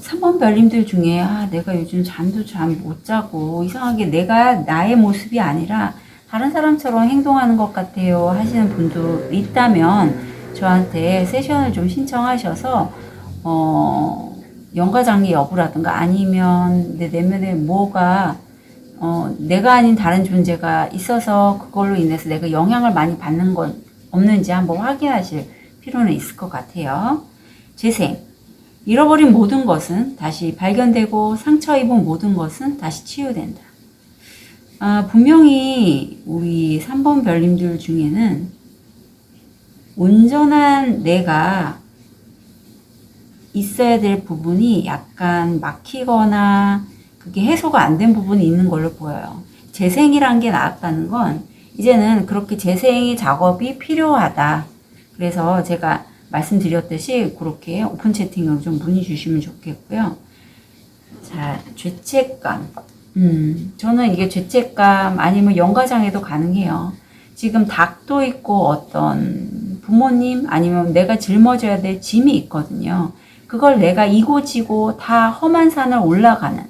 3번 별님들 중에, 내가 요즘 잠도 잘 못 자고, 이상하게 내가 나의 모습이 아니라 다른 사람처럼 행동하는 것 같아요 하시는 분도 있다면, 저한테 세션을 좀 신청하셔서, 연가장애 여부라든가 아니면 내 내면에 뭐가 내가 아닌 다른 존재가 있어서 그걸로 인해서 내가 영향을 많이 받는 건 없는지 한번 확인하실 필요는 있을 것 같아요. 재생. 잃어버린 모든 것은 다시 발견되고 상처 입은 모든 것은 다시 치유된다. 분명히 우리 3번 별님들 중에는 온전한 내가 있어야 될 부분이 약간 막히거나 그게 해소가 안 된 부분이 있는 걸로 보여요. 재생이란 게 나왔다는 건 이제는 그렇게 재생의 작업이 필요하다. 그래서 제가 말씀드렸듯이 그렇게 오픈 채팅으로 좀 문의 주시면 좋겠고요. 자, 죄책감. 저는 이게 죄책감 아니면 연가장애도 가능해요. 지금 닭도 있고 어떤 부모님 아니면 내가 짊어져야 될 짐이 있거든요. 그걸 내가 이고 지고 다 험한 산을 올라가는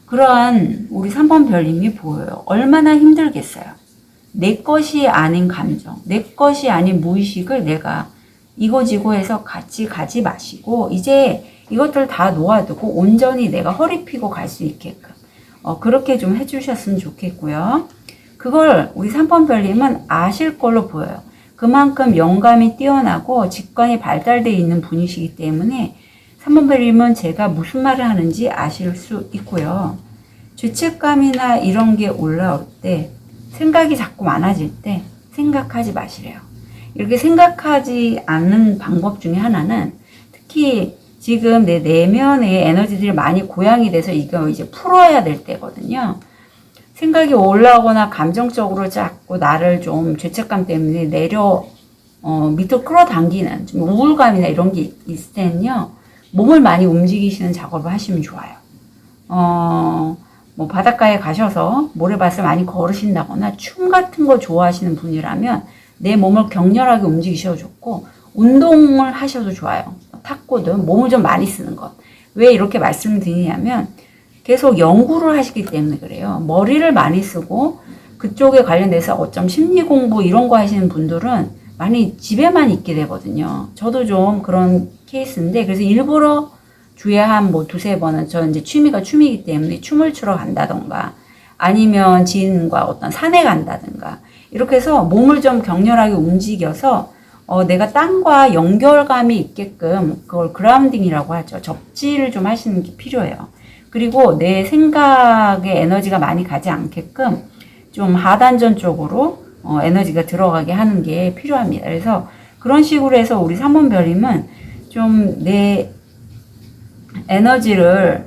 그러한 우리 3번 별님이 보여요. 얼마나 힘들겠어요. 내 것이 아닌 감정, 내 것이 아닌 무의식을 내가 이고 지고 해서 같이 가지 마시고 이제 이것들 다 놓아두고 온전히 내가 허리 펴고 갈 수 있게끔 그렇게 좀 해주셨으면 좋겠고요. 그걸 우리 3번 별님은 아실 걸로 보여요. 그만큼 영감이 뛰어나고 직관이 발달되어 있는 분이시기 때문에 3번 별님은 제가 무슨 말을 하는지 아실 수 있고요. 죄책감이나 이런 게 올라올 때 생각이 자꾸 많아질 때 생각하지 마시래요. 이렇게 생각하지 않는 방법 중에 하나는 특히 지금 내 내면의 에너지들이 많이 고양이 돼서 이거 이제 풀어야 될 때거든요. 생각이 올라오거나 감정적으로 자꾸 나를 좀 죄책감 때문에 밑으로 끌어당기는 좀 우울감이나 이런 게 있을 때는요, 몸을 많이 움직이시는 작업을 하시면 좋아요. 뭐 바닷가에 가셔서 모래밭을 많이 걸으신다거나 춤 같은 거 좋아하시는 분이라면 내 몸을 격렬하게 움직이셔도 좋고, 운동을 하셔도 좋아요. 탁구든 몸을 좀 많이 쓰는 것. 왜 이렇게 말씀을 드리냐면 계속 연구를 하시기 때문에 그래요. 머리를 많이 쓰고 그쪽에 관련돼서 어쩜 심리 공부 이런 거 하시는 분들은 많이 집에만 있게 되거든요. 저도 좀 그런 케이스인데, 그래서 일부러 주에 한 뭐 두세 번은 저 이제 취미가 춤이기 때문에 춤을 추러 간다던가 아니면 지인과 어떤 산에 간다든가 이렇게 해서 몸을 좀 격렬하게 움직여서 내가 땅과 연결감이 있게끔 그걸 그라운딩이라고 하죠. 접지를 좀 하시는 게 필요해요. 그리고 내 생각에 에너지가 많이 가지 않게끔 좀 하단전 쪽으로 에너지가 들어가게 하는 게 필요합니다. 그래서 그런 식으로 해서 우리 3번 별님은 좀 내 에너지를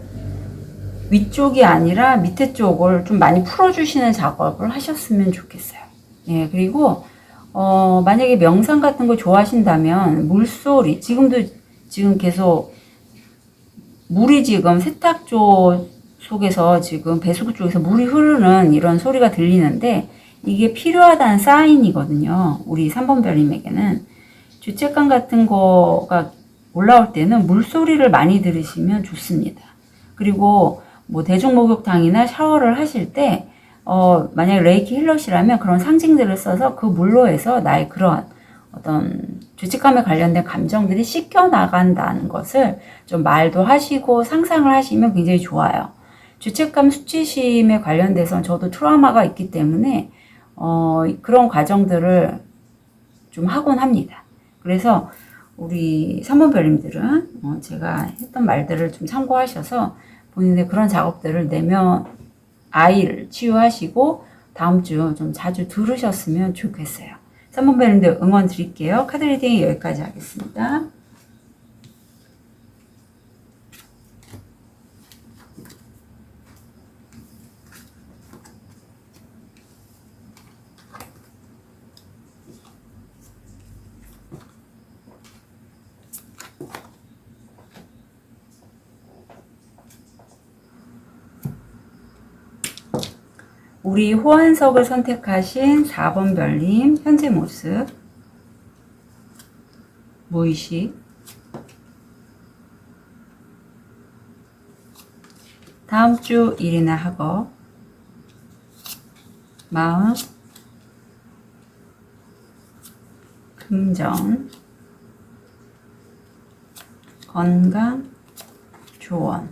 위쪽이 아니라 밑에 쪽을 좀 많이 풀어주시는 작업을 하셨으면 좋겠어요. 예, 그리고 만약에 명상 같은 거 좋아하신다면 물소리, 지금 계속 물이 지금 세탁조 속에서 지금 배수구 쪽에서 물이 흐르는 이런 소리가 들리는데 이게 필요하다는 사인이거든요. 우리 3번 별님에게는. 죄책감 같은 거가 올라올 때는 물소리를 많이 들으시면 좋습니다. 그리고 뭐 대중목욕탕이나 샤워를 하실 때 만약에 레이키 힐러시라면 그런 상징들을 써서 그 물로 해서 나의 그런 어떤 죄책감에 관련된 감정들이 씻겨 나간다는 것을 좀 말도 하시고 상상을 하시면 굉장히 좋아요. 죄책감, 수치심에 관련돼서 저도 트라우마가 있기 때문에 그런 과정들을 좀 하곤 합니다. 그래서 우리 3번 별님들은 제가 했던 말들을 좀 참고하셔서 본인의 그런 작업들을 내면 아이를 치유하시고 다음 주 좀 자주 들으셨으면 좋겠어요. 3번 별님들 응원 드릴게요. 카드 리딩 여기까지 하겠습니다. 우리 호환석을 선택하신 4번 별님 현재 모습, 무의식, 다음 주 일이나 학업, 마음, 긍정, 건강, 조언.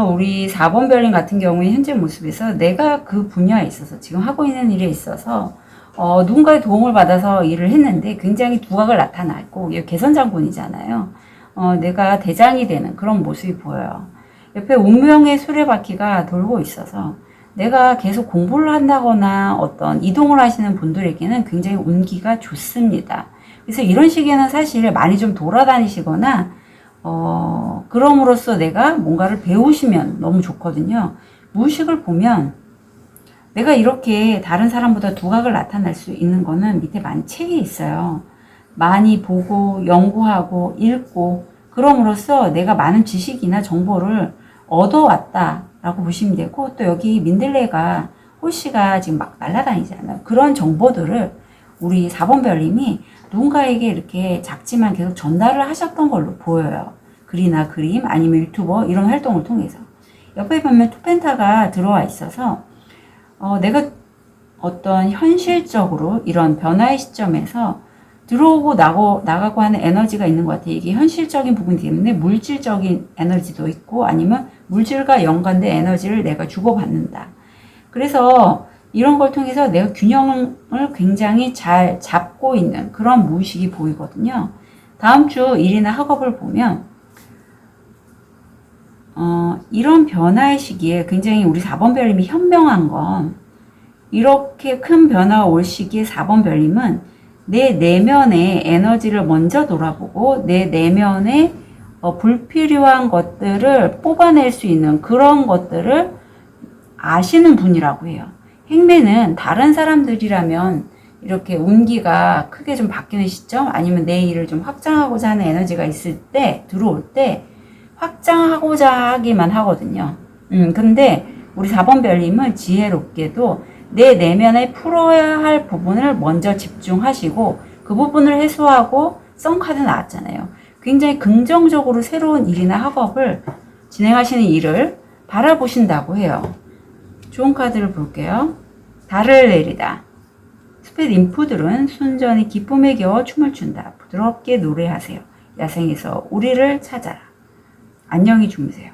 우리 4번 별님 같은 경우에 현재 모습에서 내가 그 분야에 있어서 지금 하고 있는 일에 있어서 누군가의 도움을 받아서 일을 했는데 굉장히 두각을 나타났고 개선 장군이잖아요. 내가 대장이 되는 그런 모습이 보여요. 옆에 운명의 수레바퀴가 돌고 있어서 내가 계속 공부를 한다거나 어떤 이동을 하시는 분들에게는 굉장히 운기가 좋습니다. 그래서 이런 시기에는 사실 많이 좀 돌아다니시거나 그럼으로써 내가 뭔가를 배우시면 너무 좋거든요. 무의식을 보면 내가 이렇게 다른 사람보다 두각을 나타낼 수 있는 거는 밑에 많이 책이 있어요. 많이 보고 연구하고 읽고 그럼으로써 내가 많은 지식이나 정보를 얻어왔다라고 보시면 되고, 또 여기 민들레가 호씨가 지금 막 날아다니잖아요. 그런 정보들을 우리 4번 별님이 누군가에게 이렇게 작지만 계속 전달을 하셨던 걸로 보여요. 글이나 그림 아니면 유튜버 이런 활동을 통해서. 옆에 보면 투펜타가 들어와 있어서 내가 어떤 현실적으로 이런 변화의 시점에서 들어오고 나가고 하는 에너지가 있는 것 같아요. 이게 현실적인 부분 때문에 물질적인 에너지도 있고 아니면 물질과 연관된 에너지를 내가 주고받는다. 그래서 이런 걸 통해서 내가 균형을 굉장히 잘 잡고 있는 그런 무의식이 보이거든요. 다음 주 일이나 학업을 보면 이런 변화의 시기에 굉장히 우리 4번 별님이 현명한 건, 이렇게 큰 변화가 올 시기에 4번 별님은 내 내면의 에너지를 먼저 돌아보고 내 내면의 불필요한 것들을 뽑아낼 수 있는 그런 것들을 아시는 분이라고 해요. 행매는 다른 사람들이라면 이렇게 운기가 크게 좀 바뀌는 시점, 아니면 내 일을 좀 확장하고자 하는 에너지가 있을 때, 들어올 때 확장하고자 하기만 하거든요. 근데 우리 4번 별님은 지혜롭게도 내 내면에 풀어야 할 부분을 먼저 집중하시고 그 부분을 해소하고 썬카드 나왔잖아요. 굉장히 긍정적으로 새로운 일이나 학업을 진행하시는 일을 바라보신다고 해요. 좋은 카드를 볼게요. 달을 내리다. 스펫 인프들은 순전히 기쁨에 겨워 춤을 춘다. 부드럽게 노래하세요. 야생에서 우리를 찾아라. 안녕히 주무세요.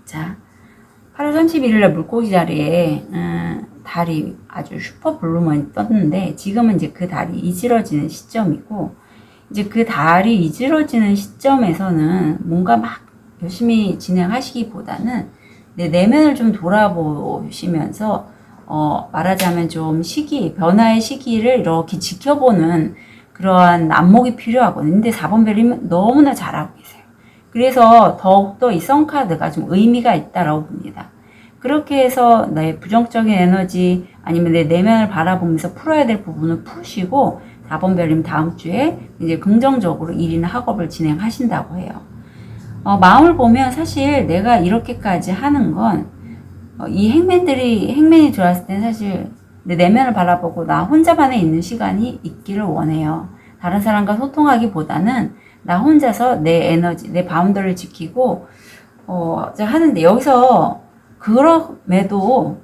자, 8월 31일날 물고기 자리에 달이 아주 슈퍼 블루먼이 떴는데, 지금은 이제 그 달이 이질어지는 시점이고, 이제 그 달이 이질어지는 시점에서는 뭔가 막 열심히 진행하시기보다는 내 내면을 좀 돌아보시면서 말하자면 좀 변화의 시기를 이렇게 지켜보는 그러한 안목이 필요하거든요. 근데 4번 별님은 너무나 잘하고 계세요. 그래서 더욱더 이 썬카드가 좀 의미가 있다라고 봅니다. 그렇게 해서 내 부정적인 에너지 아니면 내 내면을 바라보면서 풀어야 될 부분을 푸시고 4번 별님 다음 주에 이제 긍정적으로 일이나 학업을 진행하신다고 해요. 마음을 보면 사실 내가 이렇게까지 하는 건 이 행맨이 들어왔을 때는 사실 내 내면을 바라보고 나 혼자만에 있는 시간이 있기를 원해요. 다른 사람과 소통하기보다는 나 혼자서 내 에너지, 내 바운더를 지키고 하는데 여기서 그럼에도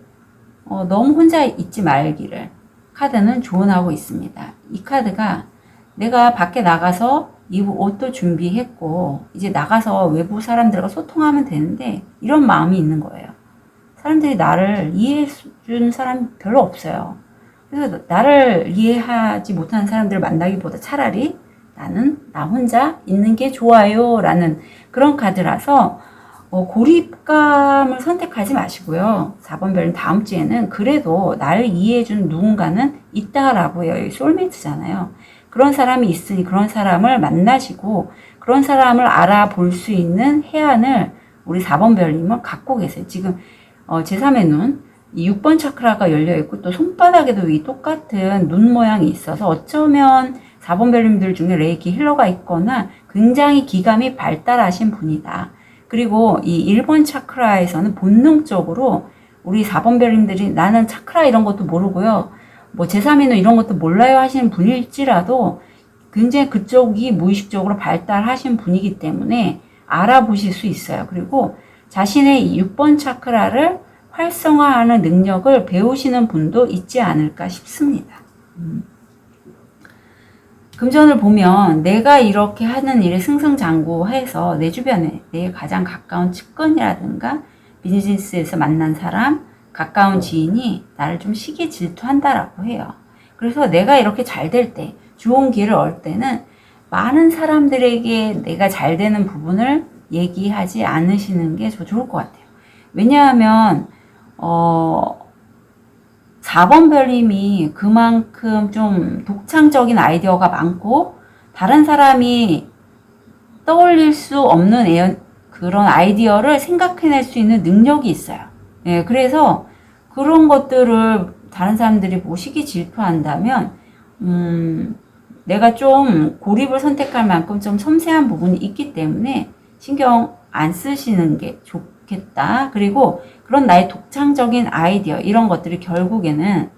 너무 혼자 있지 말기를 카드는 조언하고 있습니다. 이 카드가 내가 밖에 나가서 이 옷도 준비했고 이제 나가서 외부 사람들과 소통하면 되는데 이런 마음이 있는 거예요. 사람들이 나를 이해해준 사람 별로 없어요. 그래서 나를 이해하지 못하는 사람들을 만나기보다 차라리 나는 나 혼자 있는 게 좋아요 라는 그런 카드라서 고립감을 선택하지 마시고요. 4번 별은 다음 주에는 그래도 나를 이해해준 누군가는 있다라고 해요. 소울메이트잖아요. 그런 사람이 있으니 그런 사람을 만나시고 그런 사람을 알아볼 수 있는 해안을 우리 4번 별님은 갖고 계세요. 지금 제3의 눈, 이 6번 차크라가 열려있고 또 손바닥에도 이 똑같은 눈 모양이 있어서 어쩌면 4번 별님들 중에 레이키 힐러가 있거나 굉장히 기감이 발달하신 분이다. 그리고 이 1번 차크라에서는 본능적으로 우리 4번 별님들이 나는 차크라 이런 것도 모르고요. 뭐 제3의 눈 이런 것도 몰라요 하시는 분일지라도 굉장히 그쪽이 무의식적으로 발달하신 분이기 때문에 알아보실 수 있어요. 그리고 자신의 이 6번 차크라를 활성화하는 능력을 배우시는 분도 있지 않을까 싶습니다. 금전을 보면 내가 이렇게 하는 일에 승승장구해서 내 주변에 내 가장 가까운 측근이라든가 비즈니스에서 만난 사람, 가까운 지인이 나를 좀 시기 질투한다라고 해요. 그래서 내가 이렇게 잘 될 때, 좋은 길을 얻을 때는 많은 사람들에게 내가 잘 되는 부분을 얘기하지 않으시는 게 좋을 것 같아요. 왜냐하면 4번 별님이 그만큼 좀 독창적인 아이디어가 많고 다른 사람이 떠올릴 수 없는 그런 아이디어를 생각해낼 수 있는 능력이 있어요. 예, 그래서 그런 것들을 다른 사람들이 보고 시기 질투한다면 내가 좀 고립을 선택할 만큼 좀 섬세한 부분이 있기 때문에 신경 안 쓰시는 게 좋겠다. 그리고 그런 나의 독창적인 아이디어 이런 것들이 결국에는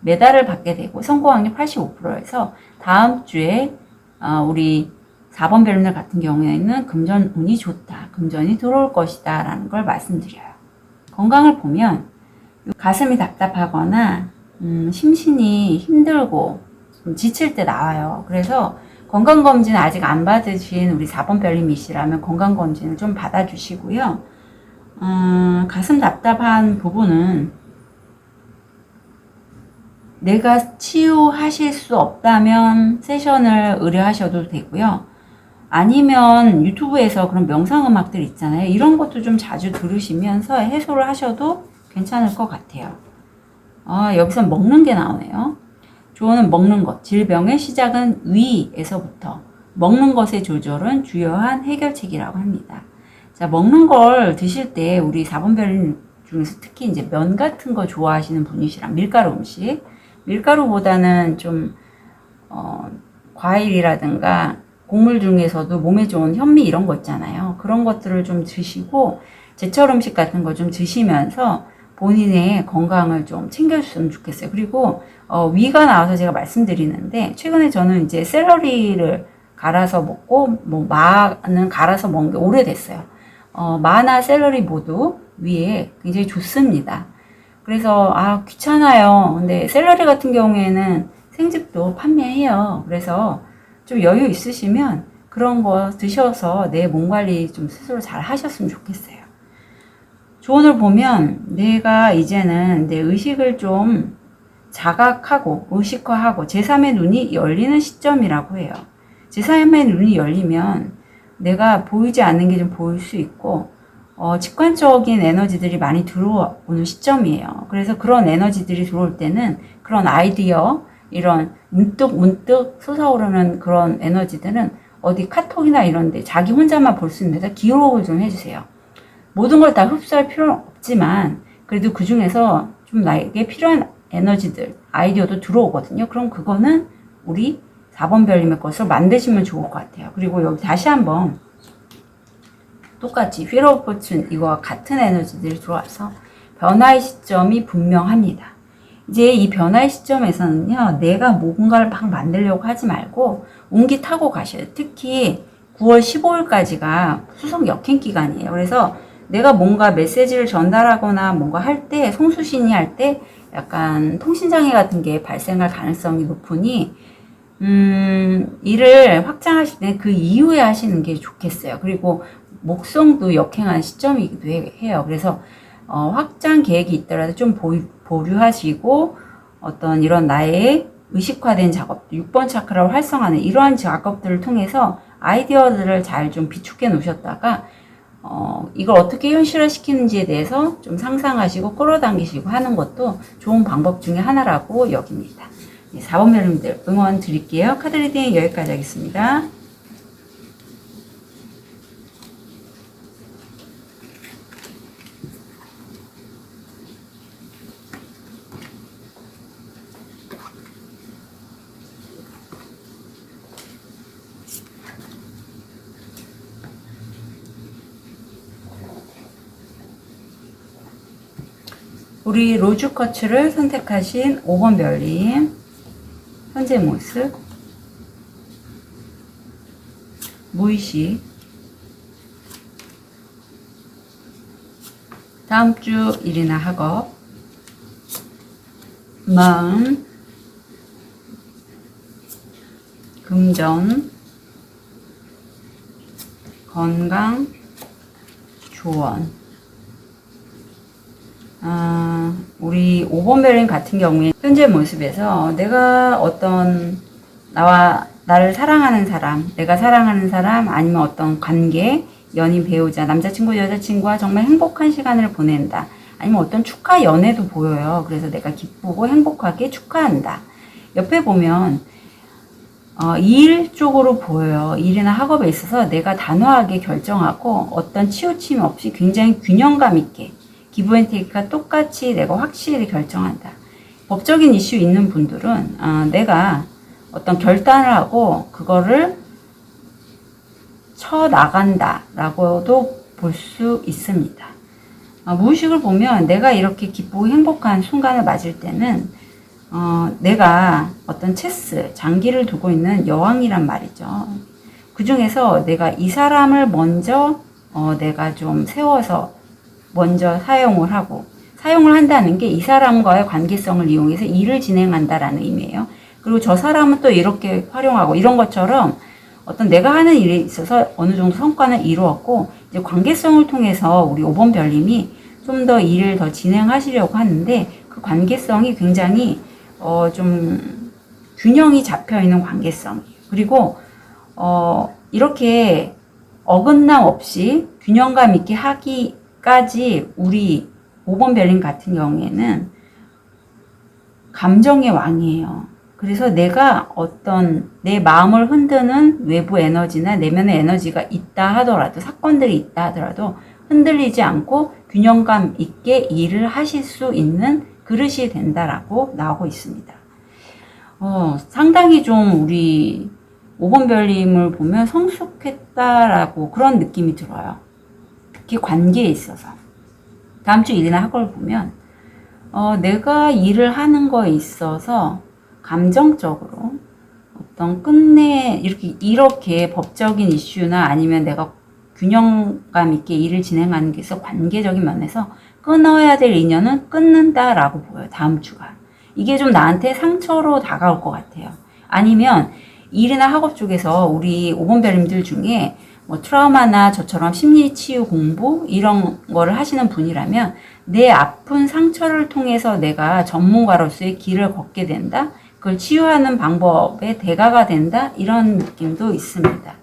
메달을 받게 되고 성공 확률 85%에서 다음 주에 우리 4번 별님들 같은 경우에는 금전 운이 좋다. 금전이 들어올 것이다 라는 걸 말씀드려요. 건강을 보면 가슴이 답답하거나 심신이 힘들고 좀 지칠 때 나와요. 그래서 건강검진 아직 안 받으신 우리 4번 별님이시라면 건강검진을 좀 받아주시고요. 가슴 답답한 부분은 내가 치유하실 수 없다면 세션을 의뢰하셔도 되고요. 아니면 유튜브에서 그런 명상음악들 있잖아요. 이런 것도 좀 자주 들으시면서 해소를 하셔도 괜찮을 것 같아요. 여기서 먹는 게 나오네요. 조언은 먹는 것. 질병의 시작은 위에서부터. 먹는 것의 조절은 주요한 해결책이라고 합니다. 자, 먹는 걸 드실 때 우리 4번 별 중에서 특히 이제 면 같은 거 좋아하시는 분이시라 밀가루 음식. 밀가루보다는 좀, 과일이라든가 곡물 중에서도 몸에 좋은 현미 이런 거 있잖아요. 그런 것들을 좀 드시고 제철 음식 같은 거 좀 드시면서 본인의 건강을 좀 챙겨주셨으면 좋겠어요. 그리고 위가 나와서 제가 말씀드리는데 최근에 저는 이제 샐러리를 갈아서 먹고 뭐 마는 갈아서 먹은 게 오래됐어요. 마나 샐러리 모두 위에 굉장히 좋습니다. 그래서 귀찮아요. 근데 샐러리 같은 경우에는 생즙도 판매해요. 그래서 좀 여유 있으시면 그런 거 드셔서 내 몸 관리 좀 스스로 잘 하셨으면 좋겠어요. 조언을 보면 내가 이제는 내 의식을 좀 자각하고 의식화하고 제3의 눈이 열리는 시점이라고 해요. 제3의 눈이 열리면 내가 보이지 않는 게 좀 보일 수 있고 직관적인 에너지들이 많이 들어오는 시점이에요. 그래서 그런 에너지들이 들어올 때는 그런 아이디어 이런 문득 솟아오르는 그런 에너지들은 어디 카톡이나 이런 데 자기 혼자만 볼 수 있는 데서 기록을 좀 해주세요. 모든 걸 다 흡수할 필요는 없지만 그래도 그 중에서 좀 나에게 필요한 에너지들, 아이디어도 들어오거든요. 그럼 그거는 우리 4번 별님의 것을 만드시면 좋을 것 같아요. 그리고 여기 다시 한번 똑같이 휠 오브 포춘 이거와 같은 에너지들이 들어와서 변화의 시점이 분명합니다. 이제 이 변화의 시점에서는요, 내가 뭔가를 막 만들려고 하지 말고 운기 타고 가셔야 돼요. 특히 9월 15일까지가 수석 역행 기간이에요. 그래서 내가 뭔가 메시지를 전달하거나 뭔가 할 때, 송수신이 할 때 약간 통신장애 같은 게 발생할 가능성이 높으니, 일을 확장하실 때 그 이후에 하시는 게 좋겠어요. 그리고 목성도 역행한 시점이기도 해요. 그래서 확장 계획이 있더라도 좀 보류하시고 어떤 이런 나의 의식화된 작업, 6번 차크라를 활성화하는 이러한 작업들을 통해서 아이디어들을 잘 좀 비축해 놓으셨다가 이걸 어떻게 현실화시키는지에 대해서 좀 상상하시고 끌어당기시고 하는 것도 좋은 방법 중에 하나라고 여깁니다. 4번 별님들 응원 드릴게요. 카드 리딩 여기까지 하겠습니다. 우리 로즈커츠를 선택하신 5번 별님 현재 모습, 무의식, 다음 주 일이나 학업, 마음, 금전, 건강, 조언. 우리 5번 별님 같은 경우에 현재 모습에서 내가 어떤 나를 사랑하는 사람, 내가 사랑하는 사람 아니면 어떤 관계, 연인, 배우자, 남자친구, 여자친구와 정말 행복한 시간을 보낸다. 아니면 어떤 축하 연애도 보여요. 그래서 내가 기쁘고 행복하게 축하한다. 옆에 보면 일 쪽으로 보여요. 일이나 학업에 있어서 내가 단호하게 결정하고 어떤 치우침 없이 굉장히 균형감 있게 기브앤테이크가 똑같이 내가 확실히 결정한다. 법적인 이슈 있는 분들은 내가 어떤 결단을 하고 그거를 쳐나간다 라고도 볼 수 있습니다. 무의식을 보면 내가 이렇게 기쁘고 행복한 순간을 맞을 때는 내가 어떤 체스, 장기를 두고 있는 여왕이란 말이죠. 그 중에서 내가 이 사람을 먼저 내가 좀 세워서 먼저 사용을 한다는 게 이 사람과의 관계성을 이용해서 일을 진행한다라는 의미예요. 그리고 저 사람은 또 이렇게 활용하고 이런 것처럼 어떤 내가 하는 일에 있어서 어느 정도 성과는 이루었고 이제 관계성을 통해서 우리 5번 별님이 좀 더 일을 더 진행하시려고 하는데 그 관계성이 굉장히 좀 균형이 잡혀 있는 관계성이에요. 그리고 이렇게 어긋남 없이 균형감 있게 하기까지 우리 5번 별님 같은 경우에는 감정의 왕이에요. 그래서 내가 어떤 내 마음을 흔드는 외부 에너지나 내면의 에너지가 있다 하더라도 사건들이 있다 하더라도 흔들리지 않고 균형감 있게 일을 하실 수 있는 그릇이 된다라고 나오고 있습니다. 상당히 좀 우리 5번 별님을 보면 성숙했다라고 그런 느낌이 들어요. 특히 관계에 있어서. 다음 주 일이나 학업을 보면 내가 일을 하는 거에 있어서 감정적으로 어떤 끝내 이렇게 법적인 이슈나 아니면 내가 균형감 있게 일을 진행하는 게 있어 관계적인 면에서 끊어야 될 인연은 끊는다라고 보여요. 다음 주가. 이게 좀 나한테 상처로 다가올 것 같아요. 아니면 일이나 학업 쪽에서 우리 5번 별님들 중에 뭐 트라우마나 저처럼 심리치유 공부 이런 거를 하시는 분이라면 내 아픈 상처를 통해서 내가 전문가로서의 길을 걷게 된다. 그걸 치유하는 방법의 대가가 된다. 이런 느낌도 있습니다.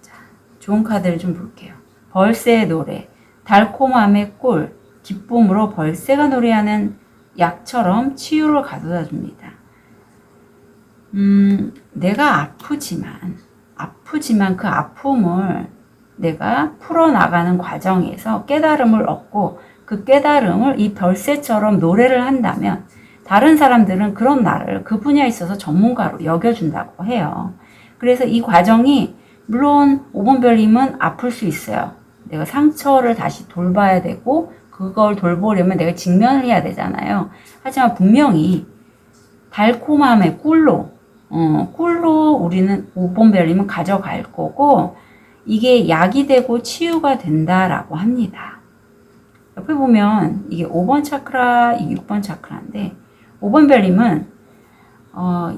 자, 좋은 카드를 좀 볼게요. 벌새의 노래, 달콤함의 꿀, 기쁨으로 벌새가 노래하는 약처럼 치유를 가져다 줍니다. 내가 아프지만 그 아픔을 내가 풀어나가는 과정에서 깨달음을 얻고 그 깨달음을 이 별새처럼 노래를 한다면 다른 사람들은 그런 나를 그 분야에 있어서 전문가로 여겨준다고 해요. 그래서 이 과정이 물론 5번 별님은 아플 수 있어요. 내가 상처를 다시 돌봐야 되고 그걸 돌보려면 내가 직면을 해야 되잖아요. 하지만 분명히 달콤함의 꿀로 우리는 5번 별님은 가져갈 거고 이게 약이 되고 치유가 된다라고 합니다. 옆에 보면 이게 5번 차크라, 이게 6번 차크라인데 5번 별님은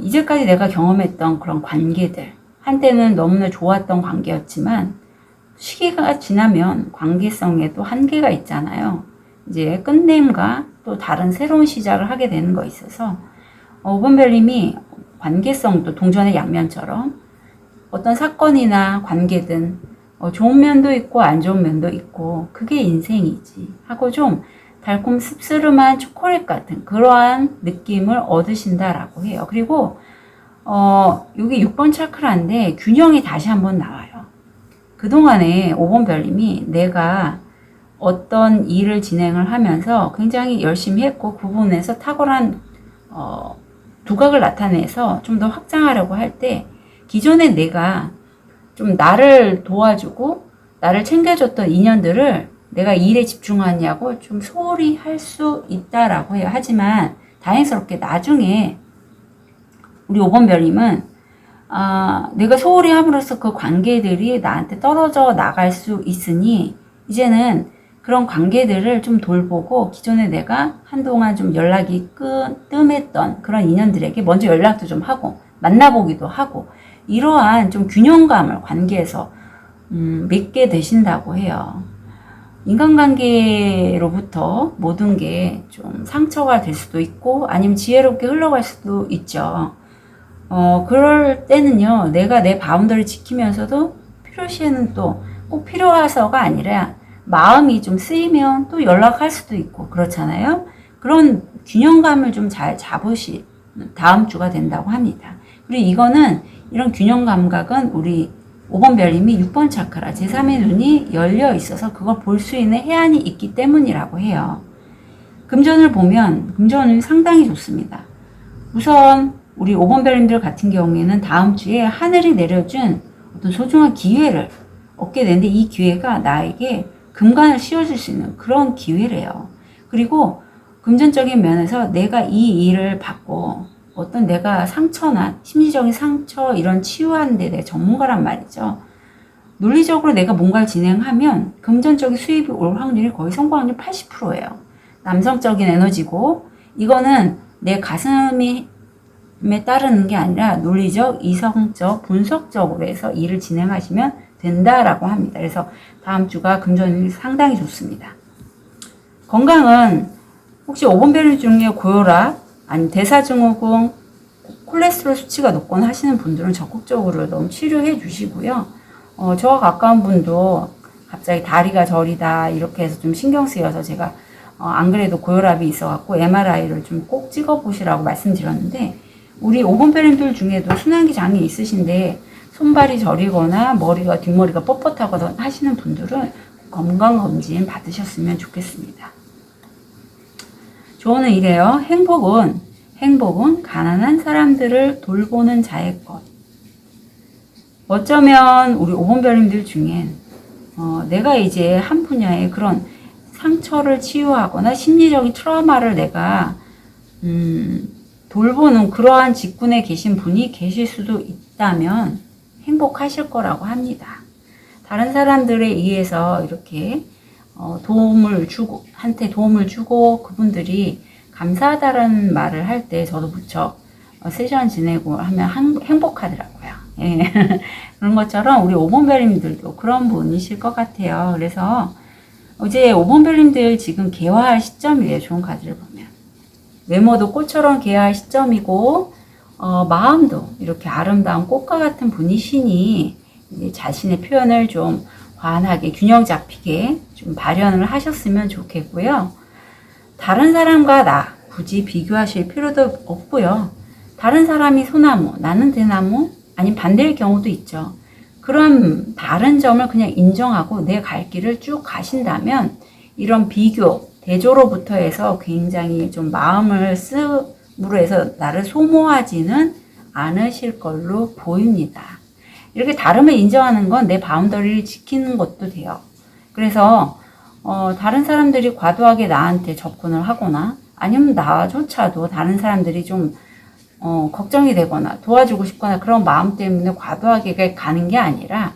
이제까지 내가 경험했던 그런 관계들 한때는 너무나 좋았던 관계였지만 시기가 지나면 관계성에도 한계가 있잖아요. 이제 끝냄과 또 다른 새로운 시작을 하게 되는 거 있어서 5번 별님이 관계성도 동전의 양면처럼 어떤 사건이나 관계든 좋은 면도 있고 안 좋은 면도 있고 그게 인생이지 하고 좀 달콤 씁쓸한 초콜릿 같은 그러한 느낌을 얻으신다라고 해요. 그리고 여기 6번 차크라인데 균형이 다시 한번 나와요. 그동안에 5번 별님이 내가 어떤 일을 진행을 하면서 굉장히 열심히 했고 그 부분에서 탁월한 두각을 나타내서 좀 더 확장하려고 할 때 기존에 내가 좀 나를 도와주고 나를 챙겨줬던 인연들을 내가 일에 집중하냐고 좀 소홀히 할 수 있다라고 해요. 하지만 다행스럽게 나중에 우리 5번 별님은 내가 소홀히 함으로써 그 관계들이 나한테 떨어져 나갈 수 있으니 이제는 그런 관계들을 좀 돌보고 기존에 내가 한동안 좀 연락이 뜸했던 그런 인연들에게 먼저 연락도 좀 하고 만나보기도 하고 이러한 좀 균형감을 관계에서 맺게 되신다고 해요. 인간관계로부터 모든 게 좀 상처가 될 수도 있고 아니면 지혜롭게 흘러갈 수도 있죠. 그럴 때는요, 내가 내 바운더를 지키면서도 필요시에는 또 꼭 필요해서가 아니라 마음이 좀 쓰이면 또 연락할 수도 있고 그렇잖아요. 그런 균형감을 좀 잘 잡으시 다음 주가 된다고 합니다. 그리고 이런 균형 감각은 우리 5번 별님이 6번 차크라 제3의 눈이 열려 있어서 그걸 볼 수 있는 해안이 있기 때문이라고 해요. 금전을 보면 금전은 상당히 좋습니다. 우선 우리 5번 별님들 같은 경우에는 다음 주에 하늘이 내려준 어떤 소중한 기회를 얻게 되는데 이 기회가 나에게 금관을 씌워줄 수 있는 그런 기회래요. 그리고 금전적인 면에서 내가 이 일을 받고 어떤 내가 상처나 심리적인 상처 이런 치유하는 데 내가 전문가란 말이죠. 논리적으로 내가 뭔가를 진행하면 금전적인 수입이 올 확률이 거의 성공 확률 80%예요. 남성적인 에너지고 이거는 내 가슴에 따르는 게 아니라 논리적, 이성적, 분석적으로 해서 일을 진행하시면 된다라고 합니다. 그래서 다음 주가 금전이 상당히 좋습니다. 건강은 혹시 5번 별님 중에 고혈압, 아니 대사증후군, 콜레스테롤 수치가 높거나 하시는 분들은 적극적으로 너무 치료해 주시고요. 저와 가까운 분도 갑자기 다리가 저리다 이렇게 해서 좀 신경 쓰여서 제가 안 그래도 고혈압이 있어갖고 MRI를 좀 꼭 찍어보시라고 말씀드렸는데 우리 5번 별님들 중에도 순환기 장애 있으신데 손발이 저리거나 뒷머리가 뻣뻣하거나 하시는 분들은 건강검진 받으셨으면 좋겠습니다. 조언은 이래요. 행복은 가난한 사람들을 돌보는 자의 것. 어쩌면 우리 5번 별님들 중엔 내가 이제 한 분야의 그런 상처를 치유하거나 심리적인 트라우마를 내가 돌보는 그러한 직군에 계신 분이 계실 수도 있다면 행복하실 거라고 합니다. 다른 사람들에 의해서 이렇게 한테 도움을 주고 그분들이 감사하다는 말을 할 때 저도 무척 세션 지내고 하면 행복하더라고요. 예. 그런 것처럼 우리 5번 별님들도 그런 분이실 것 같아요. 그래서 이제 5번 별님들 지금 개화할 시점이에요. 좋은 카드를 보면. 외모도 꽃처럼 개화할 시점이고 마음도 이렇게 아름다운 꽃과 같은 분이시니 이제 자신의 표현을 좀 환하게 균형 잡히게 좀 발현을 하셨으면 좋겠고요. 다른 사람과 나 굳이 비교하실 필요도 없고요. 다른 사람이 소나무, 나는 대나무, 아니면 반대일 경우도 있죠. 그런 다른 점을 그냥 인정하고 내 갈 길을 쭉 가신다면 이런 비교, 대조로부터 해서 굉장히 좀 마음을 쓰므로 해서 나를 소모하지는 않으실 걸로 보입니다. 이렇게 다름을 인정하는 건 내 바운더리를 지키는 것도 돼요. 그래서 다른 사람들이 과도하게 나한테 접근을 하거나 아니면 나조차도 다른 사람들이 좀 걱정이 되거나 도와주고 싶거나 그런 마음 때문에 과도하게 가는 게 아니라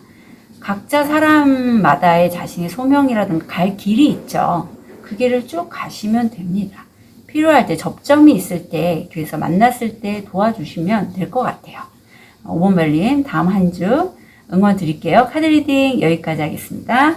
각자 사람마다의 자신의 소명이라든가 갈 길이 있죠. 그 길을 쭉 가시면 됩니다. 필요할 때 접점이 있을 때 교회에서 만났을 때 도와주시면 될 것 같아요. 5번 별님 다음 한 주 응원 드릴게요. 카드 리딩 여기까지 하겠습니다.